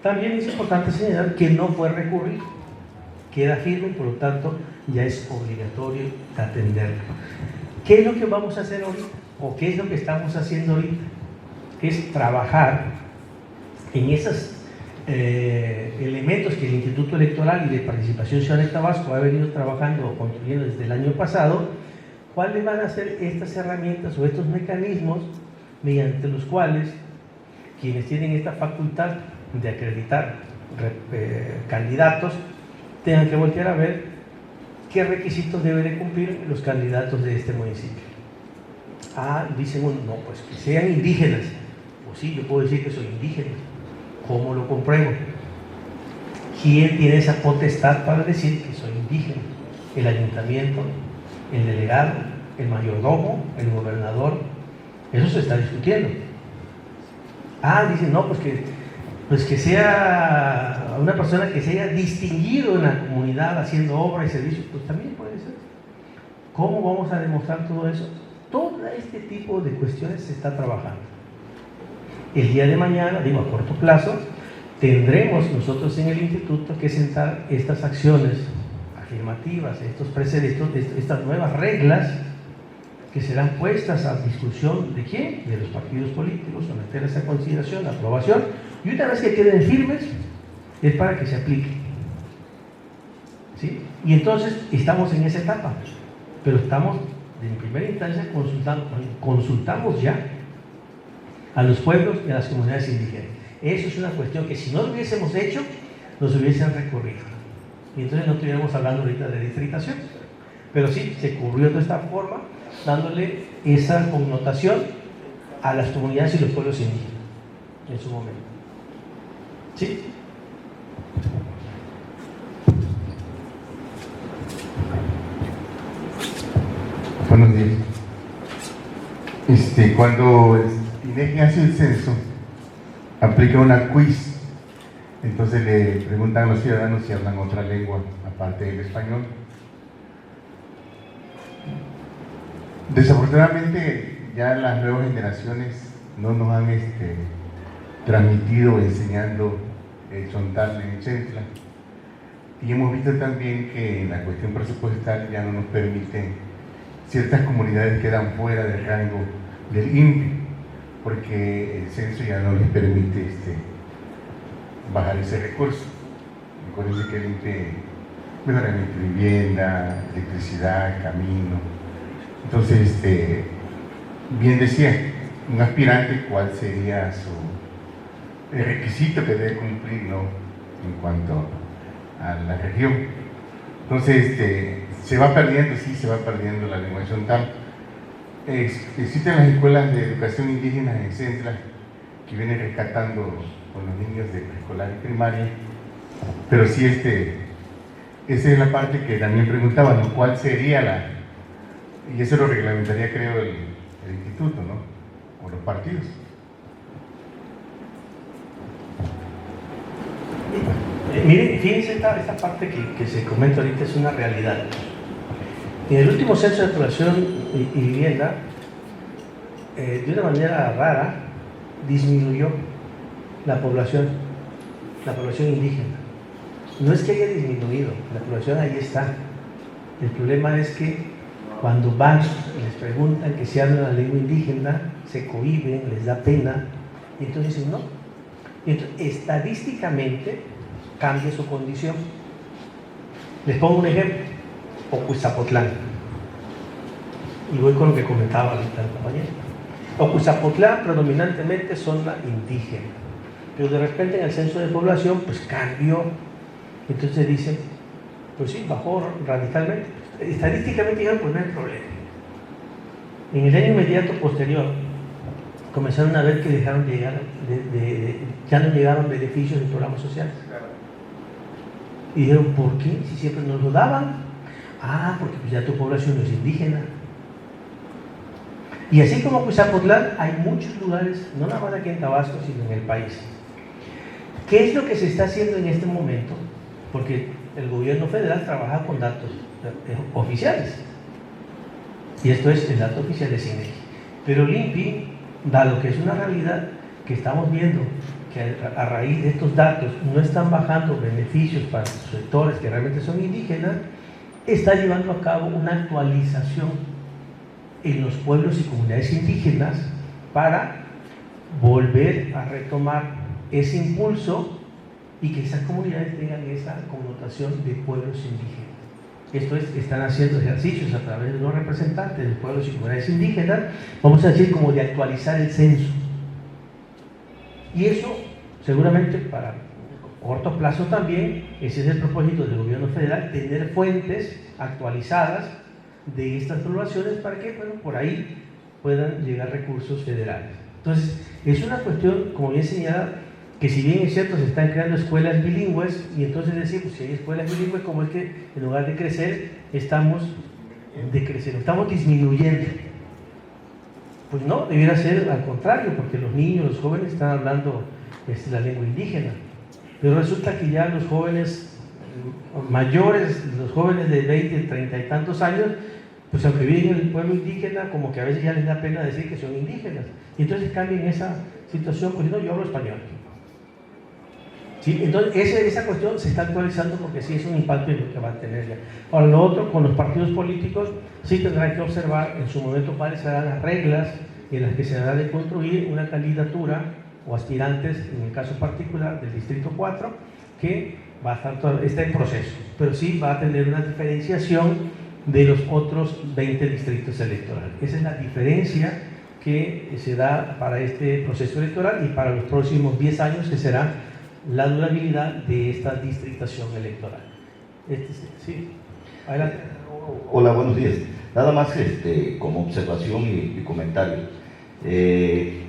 También es importante señalar que no fue recurrido, queda firme y por lo tanto ya es obligatorio atenderlo. ¿Qué es lo que vamos a hacer ahorita? ¿O qué es lo que estamos haciendo ahorita? Es trabajar en esos elementos que el Instituto Electoral y de Participación Ciudadana de Tabasco ha venido trabajando o construyendo desde el año pasado. ¿Cuáles van a ser estas herramientas o estos mecanismos mediante los cuales quienes tienen esta facultad de acreditar candidatos tengan que voltear a ver qué requisitos deben de cumplir los candidatos de este municipio? Ah, dicen uno, no, pues que sean indígenas. Pues sí, yo puedo decir que soy indígena. ¿Cómo lo compruebo? ¿Quién tiene esa potestad para decir que soy indígena? ¿El ayuntamiento? ¿El delegado? ¿El mayordomo? ¿El gobernador? Eso se está discutiendo. Ah, dicen, no, pues que sea una persona que se haya distinguido en la comunidad haciendo obra y servicio, pues también puede ser. ¿Cómo vamos a demostrar todo eso? Todo este tipo de cuestiones se está trabajando. El día de mañana, digo a corto plazo, tendremos nosotros en el instituto que sentar estas acciones afirmativas, estos precedentes, estas nuevas reglas que serán puestas a discusión ¿de quién? De los partidos políticos, someterlas a consideración, a aprobación, y una vez que queden firmes es para que se apliquen, ¿sí? Y entonces estamos en esa etapa, pero estamos en primera instancia consultamos ya a los pueblos y a las comunidades indígenas. Eso es una cuestión que si no lo hubiésemos hecho, nos hubiesen recurrido. Y entonces no estuviéramos hablando ahorita de distritación. Pero sí, se cubrió de esta forma, dándole esa connotación a las comunidades y los pueblos indígenas en su momento. ¿Sí? Buenos días. Cuando INEGI hace el censo, aplica una quiz. Entonces le preguntan a los ciudadanos si hablan otra lengua aparte del español. Desafortunadamente ya las nuevas generaciones no nos han transmitido enseñando el Chontale en Centla, y hemos visto también que en la cuestión presupuestal ya no nos permiten, ciertas comunidades quedan fuera del rango del INPI porque el censo ya no les permite bajar ese recurso. Recuerden que el INPI mejoramiento de vivienda, electricidad, camino. Entonces, bien decía un aspirante cuál sería el requisito que debe cumplir, ¿no?, en cuanto a la región. Entonces, se va perdiendo, sí, se va perdiendo la lengua chontal. Existen las escuelas de educación indígena en Centla que vienen rescatando con los niños de preescolar y primaria, pero sí, esa es la parte que también preguntaba, ¿no? ¿Cuál sería y eso lo reglamentaría, creo, el instituto, ¿no? O los partidos. Miren, fíjense esta parte que se comenta ahorita, es una realidad. En el último censo de población y vivienda, de una manera rara, disminuyó la población indígena. No es que haya disminuido, la población ahí está. El problema es que cuando van y les preguntan que si hablan la lengua indígena, se cohíben, les da pena, y entonces dicen no. Y entonces, estadísticamente, cambia su condición. Les pongo un ejemplo: Ocuzapotlán. Y voy con lo que comentaba ahorita el compañero. Ocuzapotlán predominantemente zona indígena, pero de repente en el censo de población pues cambió. Entonces dicen, pues sí, bajó radicalmente. Estadísticamente dijeron, pues no hay problema. En el año inmediato posterior comenzaron a ver que dejaron de llegar, ya no llegaron beneficios de programas sociales. Y dijeron, ¿por qué? Si siempre nos lo daban. Ah, porque pues ya tu población no es indígena. Y así como Cuizapotlán, hay muchos lugares, no nada más aquí en Tabasco, sino en el país. ¿Qué es lo que se está haciendo en este momento? Porque el gobierno federal trabaja con datos oficiales. Y esto es el dato oficial de INEGI. Pero el INPI, dado que es una realidad que estamos viendo, que a raíz de estos datos no están bajando beneficios para los sectores que realmente son indígenas, está llevando a cabo una actualización en los pueblos y comunidades indígenas para volver a retomar ese impulso y que esas comunidades tengan esa connotación de pueblos indígenas. Esto es, están haciendo ejercicios a través de los representantes de pueblos y comunidades indígenas, vamos a decir, como de actualizar el censo. Y eso, seguramente, para corto plazo también, ese es el propósito del gobierno federal, tener fuentes actualizadas de estas poblaciones para que, bueno, por ahí puedan llegar recursos federales. Entonces, es una cuestión, como bien señalada, que si bien es cierto, se están creando escuelas bilingües, y entonces decimos, si hay escuelas bilingües, ¿cómo es que en lugar de crecer, estamos decreciendo, estamos disminuyendo? Pues no, debiera ser al contrario, porque los niños, los jóvenes están hablando la lengua indígena. Pero resulta que ya los jóvenes mayores, los jóvenes de 20, 30 y tantos años, pues aunque viven en el pueblo indígena, como que a veces ya les da pena decir que son indígenas. Y entonces cambian esa situación, pues no, yo hablo español. ¿Sí? Entonces esa cuestión se está actualizando porque sí es un impacto en lo que va a tener ya. Ahora, lo otro, con los partidos políticos, sí tendrán que observar en su momento cuáles serán las reglas en las que se dará de construir una candidatura o aspirantes, en el caso particular del Distrito 4, que va a estar está en proceso, pero sí va a tener una diferenciación de los otros 20 distritos electorales. Esa es la diferencia que se da para este proceso electoral y para los próximos 10 años, que será la durabilidad de esta distritación electoral. Sí, adelante. Hola, buenos días. Nada más como observación y comentario.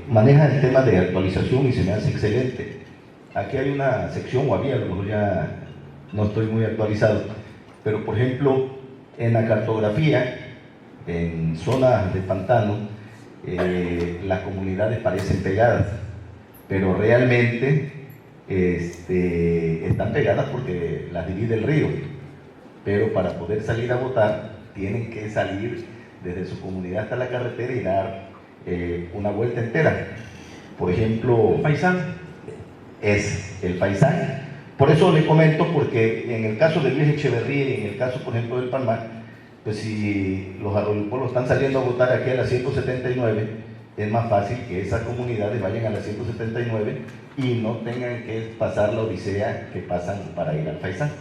Maneja el tema de actualización y se me hace excelente. Aquí hay una sección, o había, a lo mejor ya no estoy muy actualizado, pero por ejemplo, en la cartografía, en zonas de pantano, las comunidades parecen pegadas, pero realmente están pegadas porque las divide el río, pero para poder salir a votar tienen que salir desde su comunidad hasta la carretera y dar una vuelta entera. Por ejemplo, Faisán es el Faisán. Por eso le comento, porque en el caso de Luis Echeverría y en el caso, por ejemplo, del Palmar, pues si los arroyupolos están saliendo a votar aquí a la 179, es más fácil que esas comunidades vayan a la 179 y no tengan que pasar la odisea que pasan para ir al Faisán.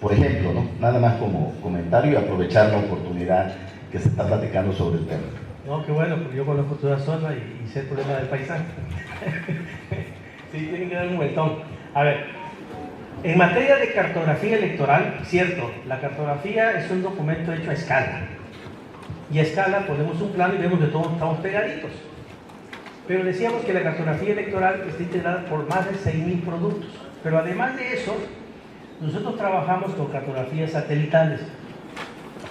Por ejemplo, ¿no? Nada más como comentario y aprovechar la oportunidad que se está platicando sobre el tema. No, qué bueno, porque yo conozco toda la zona y sé el problema del Faisán. Sí, tienen que dar un vueltón. A ver, En materia de cartografía electoral, cierto, la cartografía es un documento hecho a escala. Y a escala ponemos un plano y vemos que todos estamos pegaditos. Pero decíamos que la cartografía electoral está integrada por más de 6.000 productos. Pero además de eso, nosotros trabajamos con cartografías satelitales.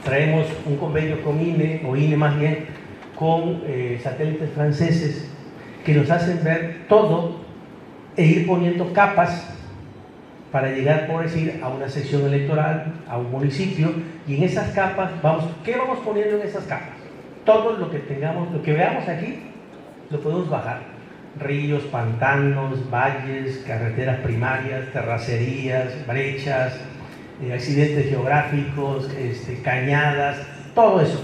Traemos un convenio con INE, o INE más bien, con satélites franceses que nos hacen ver todo e ir poniendo capas para llegar, por decir, a una sección electoral, a un municipio, y en esas capas, ¿qué vamos poniendo en esas capas? Todo lo que tengamos, lo que veamos aquí, lo podemos bajar. Ríos, pantanos, valles, carreteras primarias, terracerías, brechas, accidentes geográficos, cañadas, todo eso.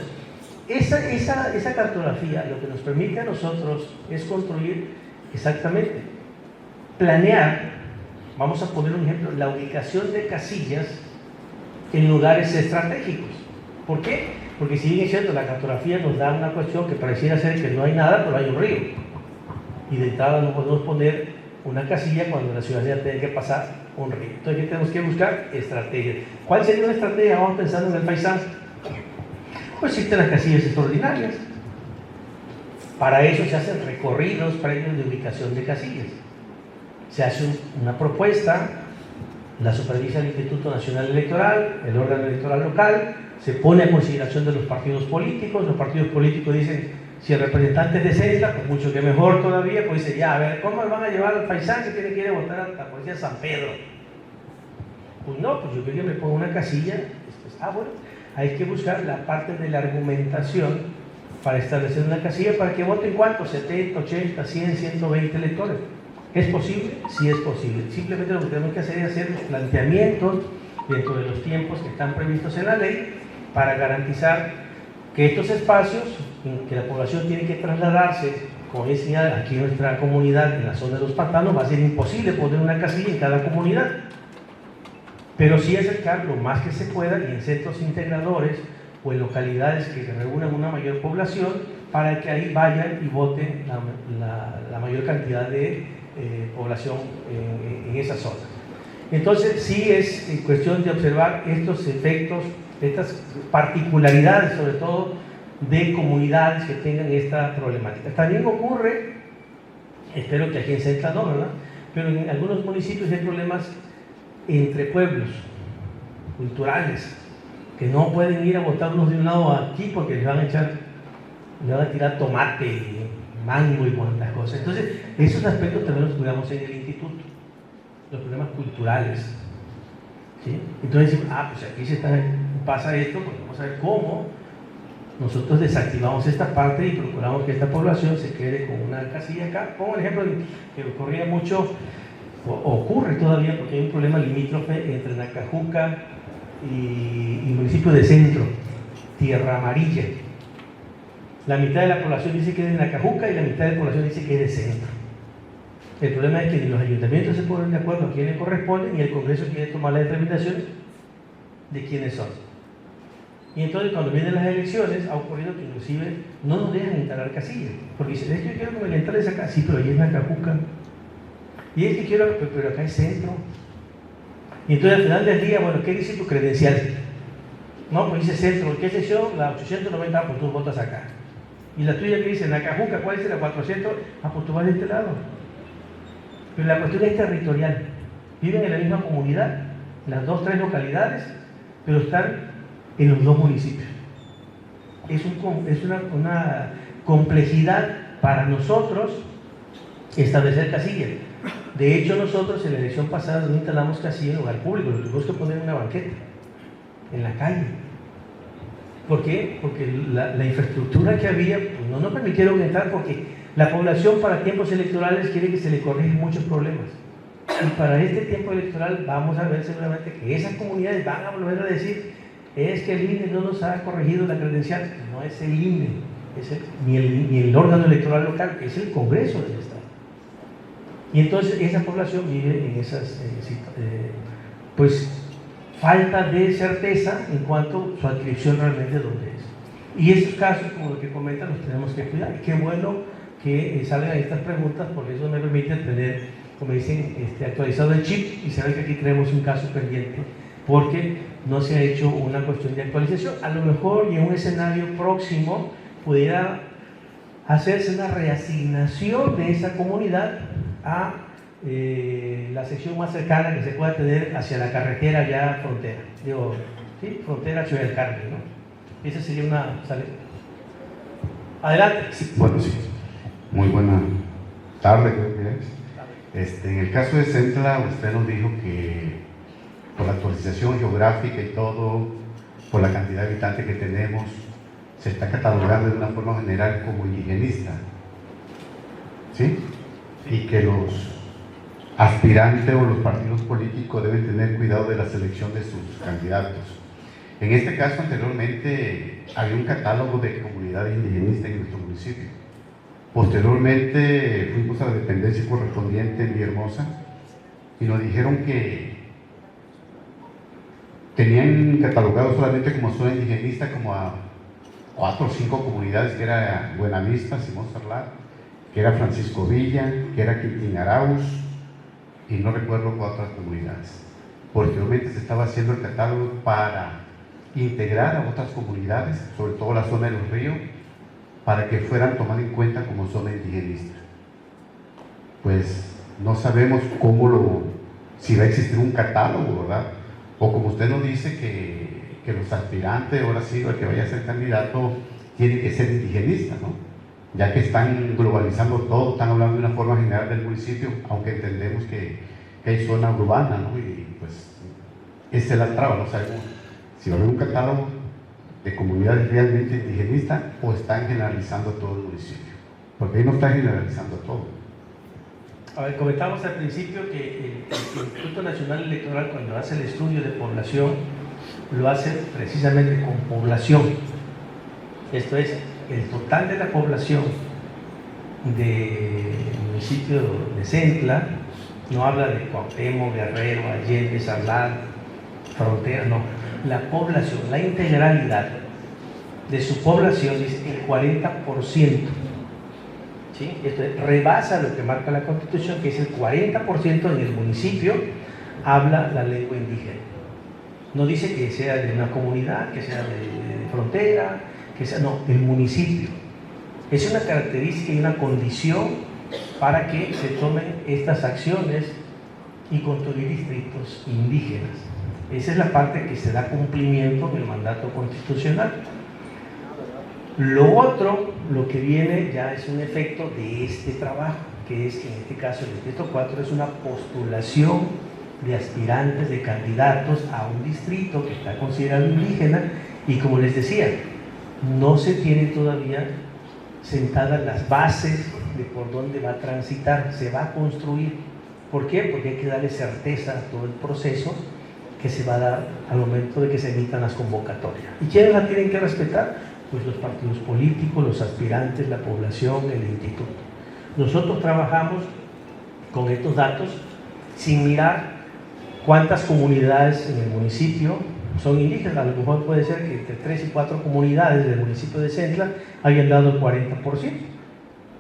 Esa cartografía lo que nos permite a nosotros es construir exactamente, planear, vamos a poner un ejemplo, la ubicación de casillas en lugares estratégicos. ¿Por qué? Porque si bien es cierto, la cartografía nos da una cuestión que pareciera ser que no hay nada, pero hay un río. Y de entrada no podemos poner una casilla cuando la ciudadanía tiene que pasar un río. Entonces, ¿qué tenemos que buscar? Estrategias. ¿Cuál sería una estrategia? Vamos pensando en el paisaje. Pues existen las casillas extraordinarias. Para eso se hacen recorridos previos de ubicación de casillas. Se hace una propuesta, la supervisa el Instituto Nacional Electoral, el órgano electoral local, se pone a consideración de los partidos políticos dicen, si el representante es de Centla, pues mucho que mejor todavía, pues dice, ya, a ver, ¿cómo van a llevar al paisano que tiene que ir a votar a la policía de San Pedro? Pues no, pues yo quería que me ponga una casilla, bueno, hay que buscar la parte de la argumentación para establecer una casilla para que voten ¿cuántos? 70, 80, 100, 120 electores. ¿Es posible? Sí es posible. Simplemente lo que tenemos que hacer es hacer los planteamientos dentro de los tiempos que están previstos en la ley para garantizar que estos espacios en que la población tiene que trasladarse, como es señalado aquí en nuestra comunidad, en la zona de los pantanos, va a ser imposible poner una casilla en cada comunidad. Pero sí acercar lo más que se pueda y en centros integradores o en localidades que reúnan una mayor población para que ahí vayan y voten la mayor cantidad de población en esa zona. Entonces sí es cuestión de observar estos efectos, estas particularidades sobre todo de comunidades que tengan esta problemática. También ocurre, espero que aquí en Centla no, ¿verdad? Pero en algunos municipios hay problemas entre pueblos culturales que no pueden ir a votar unos de un lado aquí porque les van a tirar tomate, mango y cuantas cosas. Entonces, esos aspectos también los cuidamos en el instituto, los problemas culturales. ¿Sí? Entonces decimos, pues aquí pasa esto, pues vamos a ver cómo nosotros desactivamos esta parte y procuramos que esta población se quede con una casilla acá. Pongo el ejemplo que ocurría mucho, ocurre todavía porque hay un problema limítrofe entre Nacajuca y municipio de Centro, Tierra Amarilla. La mitad de la población dice que es de Nacajuca y la mitad de la población dice que es de Centro. El problema es que ni los ayuntamientos se ponen de acuerdo a quiénes corresponden y el Congreso quiere tomar las determinaciones de quiénes son. Y entonces cuando vienen las elecciones ha ocurrido que inclusive no nos dejan instalar casillas, porque dicen, es que yo quiero que me la instales acá, sí, pero ahí es Nacajuca. Y es que quiero, pero acá es Centro. Y entonces al final del día, bueno, ¿qué dice tu credencial? No, pues dice Centro, ¿qué sección? La 890, pues tú votas acá. Y la tuya que dice Nacajuca, ¿cuál es la 400? Pues tú vas de este lado. Pero la cuestión es territorial. Viven en la misma comunidad, las 2, 3 localidades, pero están en los 2 municipios. Es una complejidad para nosotros establecer casillas. De hecho, nosotros en la elección pasada no instalamos casilla en lugar público, lo tuvimos que poner en una banqueta, en la calle. ¿Por qué? Porque la infraestructura que había pues no nos permitieron entrar porque la población para tiempos electorales quiere que se le corrijan muchos problemas. Y para este tiempo electoral vamos a ver seguramente que esas comunidades van a volver a decir es que el INE no nos ha corregido la credencial. No es el INE, ni el órgano electoral local, es el Congreso del Estado. Y entonces esa población vive en esas falta de certeza en cuanto a su adscripción realmente dónde es. Y estos casos, como lo que comentan, los tenemos que cuidar. Qué bueno que salgan estas preguntas porque eso me permite tener como dicen, actualizado el chip, y saben que aquí tenemos un caso pendiente porque no se ha hecho una cuestión de actualización. A lo mejor y en un escenario próximo pudiera hacerse una reasignación de esa comunidad a la sección más cercana que se pueda tener hacia la carretera ya frontera, digo, ¿sí? Frontera Ciudad del Carmen, ¿no? Esa sería una... ¿sale? Adelante. Sí, bueno, sí. Muy buena tarde, creo que es. En el caso de Centla, usted nos dijo que por la actualización geográfica y todo, por la cantidad de habitantes que tenemos, se está catalogando de una forma general como indigenista, ¿sí? Y que los aspirantes o los partidos políticos deben tener cuidado de la selección de sus candidatos. En este caso, anteriormente, había un catálogo de comunidades indigenistas en nuestro municipio. Posteriormente, fuimos a la dependencia correspondiente en Villahermosa y nos dijeron que tenían catalogado solamente como zona indigenista como a 4 o 5 comunidades, que era Buenavista, Simón Sarlat, que era Francisco Villa, que era Quintín Arauz, y no recuerdo 4 otras comunidades. Posteriormente se estaba haciendo el catálogo para integrar a otras comunidades, sobre todo la zona de los ríos, para que fueran tomadas en cuenta como zona indigenista. Pues no sabemos si va a existir un catálogo, ¿verdad? O como usted nos dice que los aspirantes, ahora sí, el que vaya a ser candidato, tiene que ser indigenista, ¿no? Ya que están globalizando todo, están hablando de una forma general del municipio, aunque entendemos que hay zona urbana, ¿no? Y pues esa es la traba, no sabemos si va a haber un catálogo de comunidades realmente indigenistas o están generalizando todo el municipio, porque ahí no están generalizando todo. A ver, comentamos al principio que el Instituto Nacional Electoral, cuando hace el estudio de población, lo hace precisamente con población. Esto es, el total de la población del municipio de Centla, no habla de Cuauhtémoc, Guerrero, Allende, Sarlat, Frontera, no. La población, la integralidad de su población es el 40%. ¿Sí? Esto rebasa lo que marca la Constitución, que es el 40% en el municipio habla la lengua indígena. No dice que sea de una comunidad, que sea de frontera, que sea, no, del municipio. Es una característica y una condición para que se tomen estas acciones y construir distritos indígenas. Esa es la parte que se da cumplimiento en el mandato constitucional. Lo otro, lo que viene ya es un efecto de este trabajo, que es, en este caso, el distrito 4 es una postulación de aspirantes, de candidatos a un distrito que está considerado indígena, y como les decía, no se tienen todavía sentadas las bases de por dónde va a transitar, se va a construir. ¿Por qué? Porque hay que darle certeza a todo el proceso que se va a dar al momento de que se emitan las convocatorias. ¿Y quiénes la tienen que respetar? Pues los partidos políticos, los aspirantes, la población, el instituto. Nosotros trabajamos con estos datos sin mirar cuántas comunidades en el municipio son indígenas. A lo mejor puede ser que entre 3 y 4 comunidades del municipio de Centla hayan dado el 40%.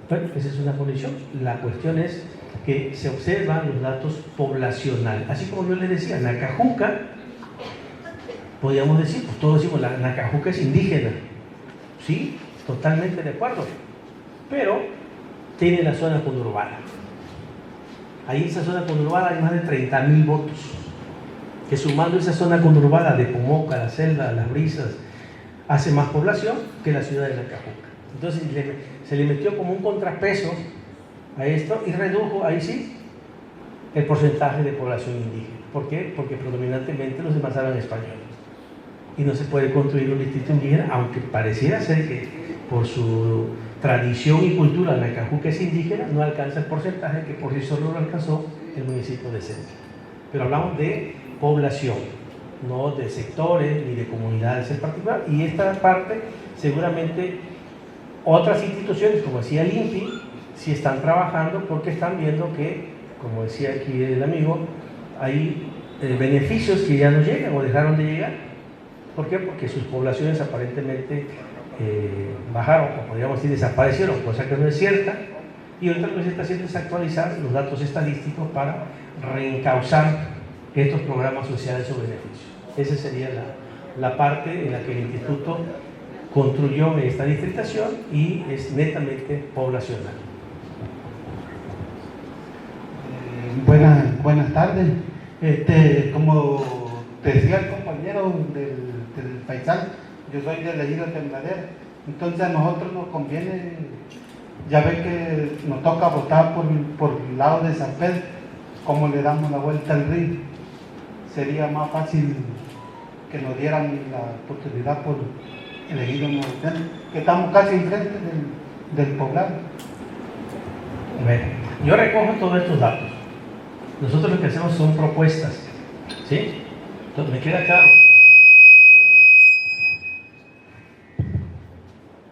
Bueno, esa es una condición. La cuestión es que se observan los datos poblacionales. Así como yo les decía, Nacajuca, podríamos decir, pues todos decimos, la Nacajuca es indígena. Sí, totalmente de acuerdo. Pero tiene la zona conurbana. Ahí en esa zona conurbana hay más de 30,000 votos. Que sumando esa zona conurbana de Pomoca, La Selva, Las Brisas, hace más población que la ciudad de Nacajuca. Entonces se le metió como un contrapeso a esto y redujo, ahí sí, el porcentaje de población indígena. ¿Por qué? Porque predominantemente los demás hablan español. Y no se puede construir un distrito indígena, aunque pareciera ser que por su tradición y cultura Nacajuca es indígena, no alcanza el porcentaje que por sí solo lo alcanzó el municipio de Centla. Pero hablamos de población, no de sectores ni de comunidades en particular. Y esta parte, seguramente, otras instituciones, como decía el INPI, sí están trabajando porque están viendo que, como decía aquí el amigo, hay beneficios que ya no llegan o dejaron de llegar. ¿Por qué? Porque sus poblaciones aparentemente bajaron, o podríamos decir desaparecieron, cosa que no es cierta, y ahorita lo que se está haciendo es actualizar los datos estadísticos para reencauzar estos programas sociales o beneficios. Esa sería la parte en la que el instituto construyó esta distritación y es netamente poblacional. Buenas tardes. Como te decía el compañero del Faisal, yo soy del ejido Tembladera, entonces a nosotros nos conviene, ya ve que nos toca votar por el lado de San Pedro, como le damos la vuelta al río, sería más fácil que nos dieran la oportunidad por el ejido Norte, que estamos casi enfrente del poblado. Bueno, yo recojo todos estos datos. Nosotros lo que hacemos son propuestas, ¿sí? Entonces, me queda claro.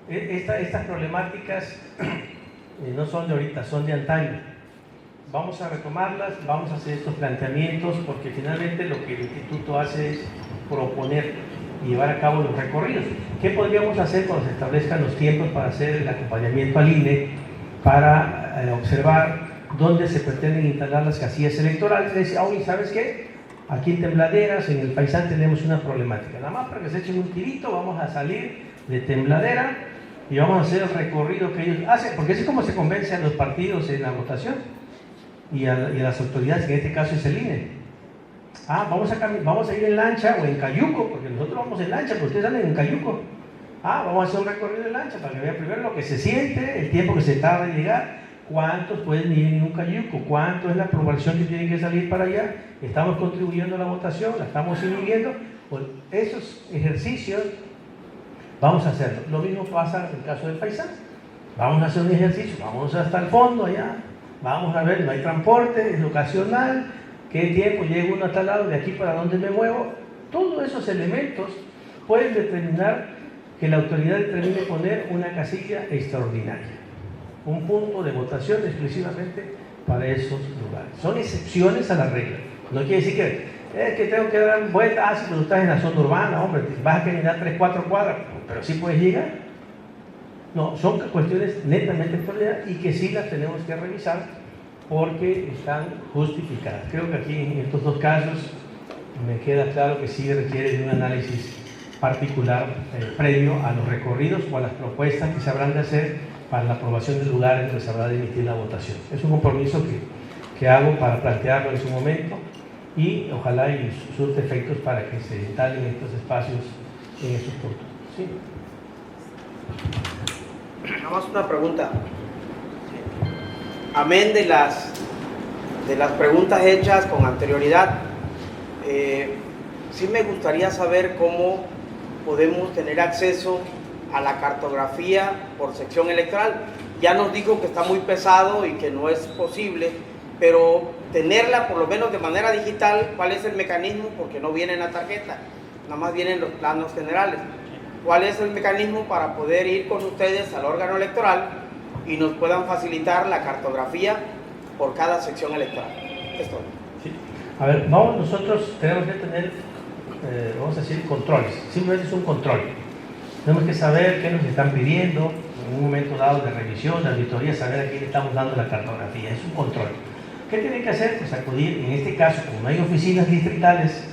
Estas problemáticas no son de ahorita, son de antaño. Vamos a retomarlas, vamos a hacer estos planteamientos, porque finalmente lo que el instituto hace es proponer y llevar a cabo los recorridos. ¿Qué podríamos hacer cuando se establezcan los tiempos para hacer el acompañamiento al INE, para observar dónde se pretenden instalar las casillas electorales? Le decía, oye, ¿sabes qué? Aquí en Tembladeras, en el Faisán, tenemos una problemática. Nada más para que se echen un tirito, vamos a salir de Tembladera y vamos a hacer el recorrido que ellos hacen, porque así es como se convence a los partidos en la votación y a las autoridades, que en este caso es el INE. Vamos a ir en lancha o en cayuco, porque nosotros vamos en lancha, pero ustedes salen en cayuco. Vamos a hacer un recorrido en lancha para que vean primero lo que se siente, el tiempo que se tarda en llegar, cuántos pueden ir en un cayuco, cuánto es la población que tienen que salir para allá. Estamos contribuyendo a la votación, la estamos inhibiendo. Pues esos ejercicios vamos a hacerlo. Lo mismo pasa en el caso del Faisán. Vamos a hacer un ejercicio, vamos hasta el fondo allá, vamos a ver, no hay transporte, es ocasional, qué tiempo llego uno a tal lado, de aquí para dónde me muevo. Todos esos elementos pueden determinar que la autoridad determine poner una casilla extraordinaria, un punto de votación exclusivamente para esos lugares. Son excepciones a la regla. No quiere decir que tengo que dar vueltas, si tú estás en la zona urbana, hombre, vas a caminar 3, 4 cuadras, pero sí puedes llegar. No, son cuestiones netamente extraordinarias y que sí las tenemos que revisar porque están justificadas. Creo que aquí en estos dos casos me queda claro que sí requiere de un análisis particular previo a los recorridos o a las propuestas que se habrán de hacer para la aprobación del lugar donde se habrá de emitir la votación. Es un compromiso que hago para plantearlo en su momento y ojalá y surte efectos para que se instalen estos espacios en esos puntos. ¿Sí? Nada más una pregunta. Amén de las preguntas hechas con anterioridad, sí me gustaría saber cómo podemos tener acceso a la cartografía por sección electoral. Ya nos dijo que está muy pesado y que no es posible, pero tenerla por lo menos de manera digital, ¿cuál es el mecanismo? Porque no viene en la tarjeta, nada más vienen los planos generales. ¿Cuál es el mecanismo para poder ir con ustedes al órgano electoral y nos puedan facilitar la cartografía por cada sección electoral? Esto. Sí. A ver, nosotros tenemos que tener, vamos a decir, controles. Simplemente es un control. Tenemos que saber qué nos están pidiendo en un momento dado de revisión, de auditoría, saber a quién estamos dando la cartografía. Es un control. ¿Qué tienen que hacer? Pues acudir, en este caso, como no hay oficinas distritales,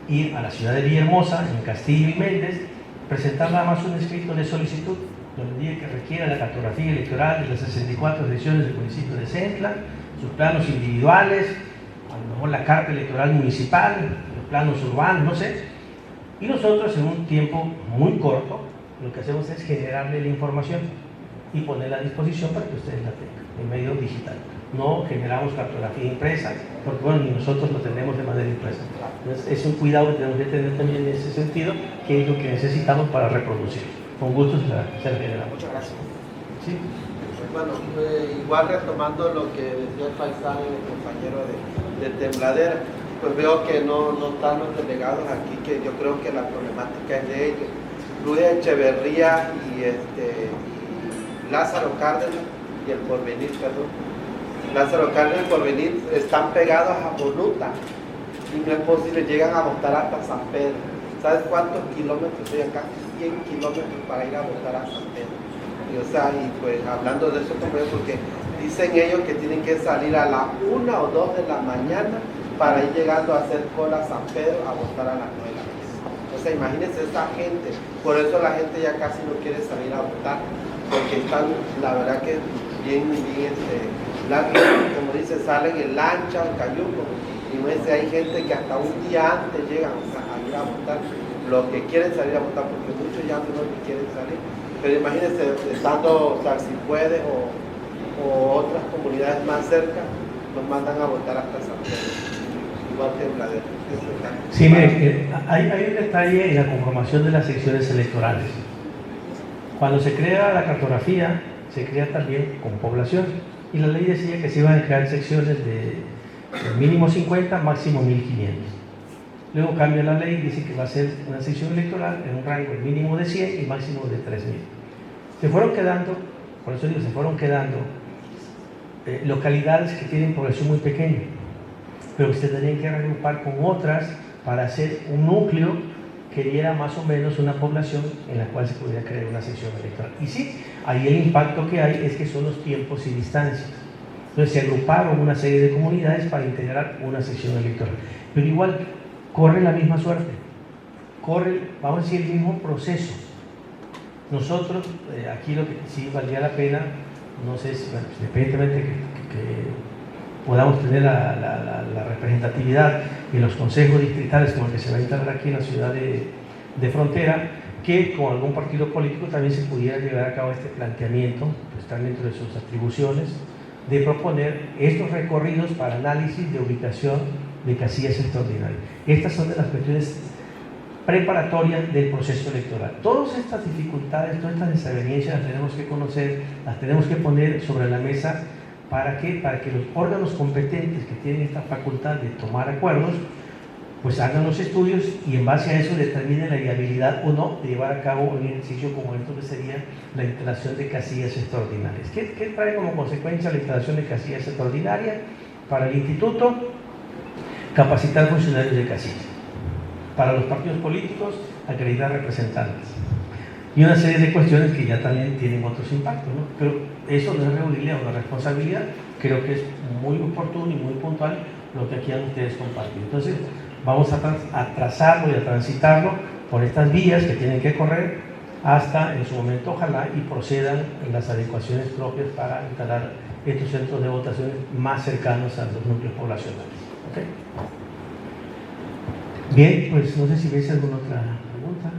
ir a la ciudad de Villahermosa, en Castillo y Méndez, presentar nada más un escrito de solicitud donde diga que requiera la cartografía electoral de las 64 secciones del municipio de Centla, sus planos individuales, a lo mejor la carta electoral municipal, los planos urbanos, no sé. Y nosotros en un tiempo muy corto lo que hacemos es generarle la información y ponerla a disposición para que ustedes la tengan en medio digital. No generamos cartografía impresa, porque bueno, ni nosotros lo tenemos de manera impresa. Entonces, es un cuidado que tenemos que tener también en ese sentido, que es lo que necesitamos para reproducir. Con gusto se la generamos. Muchas gracias. ¿Sí? Bueno, igual retomando lo que decía el Faisán, el compañero de Tembladera, pues veo que no están los delegados aquí, que yo creo que la problemática es de ellos. Luis Echeverría y Lázaro Cárdenas y el Porvenir, perdón. Lázaro Cárdenas y el Porvenir están pegados a Voluta y no es posible, llegan a votar hasta San Pedro. ¿Sabes cuántos kilómetros hay acá? 100 kilómetros para ir a votar a San Pedro. Y pues hablando de eso, porque dicen ellos que tienen que salir a las 1 o 2 de la mañana para ir llegando a hacer cola a San Pedro a votar a las 9 de la noche. O sea, imagínense esa gente, por eso la gente ya casi no quiere salir a votar, porque están, la verdad que bien largos, como dice, salen en lancha, en cayuco, y hay gente que hasta un día antes llegan a ir a votar, los que quieren salir a votar, porque muchos ya no quieren salir. Pero imagínense, estando Salsipuedes o otras comunidades más cerca, nos mandan a votar hasta San Pedro, igual Tembladera. Sí, mire, hay un detalle en la conformación de las secciones electorales. Cuando se crea la cartografía, se crea también con población, y la ley decía que se iban a crear secciones de mínimo 50, máximo 1500. Luego cambia la ley y dice que va a ser una sección electoral en un rango mínimo de 100 y máximo de 3000. Se fueron quedando, por eso digo, se fueron quedando localidades que tienen población muy pequeña, pero que se tenían que reagrupar con otras para hacer un núcleo que diera más o menos una población en la cual se pudiera crear una sección electoral. Y sí, ahí el impacto que hay es que son los tiempos y distancias. Entonces se agruparon una serie de comunidades para integrar una sección electoral. Pero igual, corre la misma suerte, corre, vamos a decir, el mismo proceso. Nosotros, aquí lo que sí valdría la pena, no sé si, bueno, independientemente que podamos tener la representatividad en los consejos distritales como el que se va a instalar aquí en la ciudad de Frontera, que con algún partido político también se pudiera llevar a cabo este planteamiento, pues están dentro de sus atribuciones, de proponer estos recorridos para análisis de ubicación de casillas extraordinarias. Estas son de las cuestiones preparatorias del proceso electoral. Todas estas dificultades, todas estas desavenencias las tenemos que conocer, las tenemos que poner sobre la mesa. ¿Para qué? Para que los órganos competentes que tienen esta facultad de tomar acuerdos, pues hagan los estudios y en base a eso determinen la viabilidad o no de llevar a cabo un ejercicio como esto que sería la instalación de casillas extraordinarias. ¿Qué trae como consecuencia la instalación de casillas extraordinarias? Para el instituto, capacitar funcionarios de casilla. Para los partidos políticos, acreditar representantes. Y una serie de cuestiones que ya también tienen otros impactos, ¿no? Pero eso no es rehuirle a una responsabilidad, creo que es muy oportuno y muy puntual lo que aquí han ustedes compartido. Entonces, vamos a trazarlo y a transitarlo por estas vías que tienen que correr hasta en su momento, ojalá, y procedan en las adecuaciones propias para instalar estos centros de votaciones más cercanos a los núcleos poblacionales. ¿Okay? Bien, pues no sé si veis alguna otra pregunta.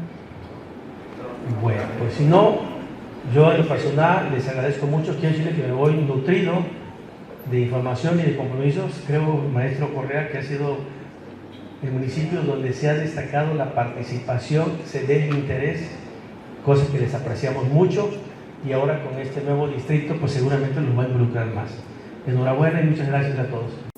Bueno, pues si no, yo en lo personal les agradezco mucho. Quiero decirles que me voy nutrido de información y de compromisos. Creo, maestro Correa, que ha sido el municipio donde se ha destacado la participación, se dé el interés, cosa que les apreciamos mucho, y ahora con este nuevo distrito pues seguramente los va a involucrar más. Enhorabuena y muchas gracias a todos.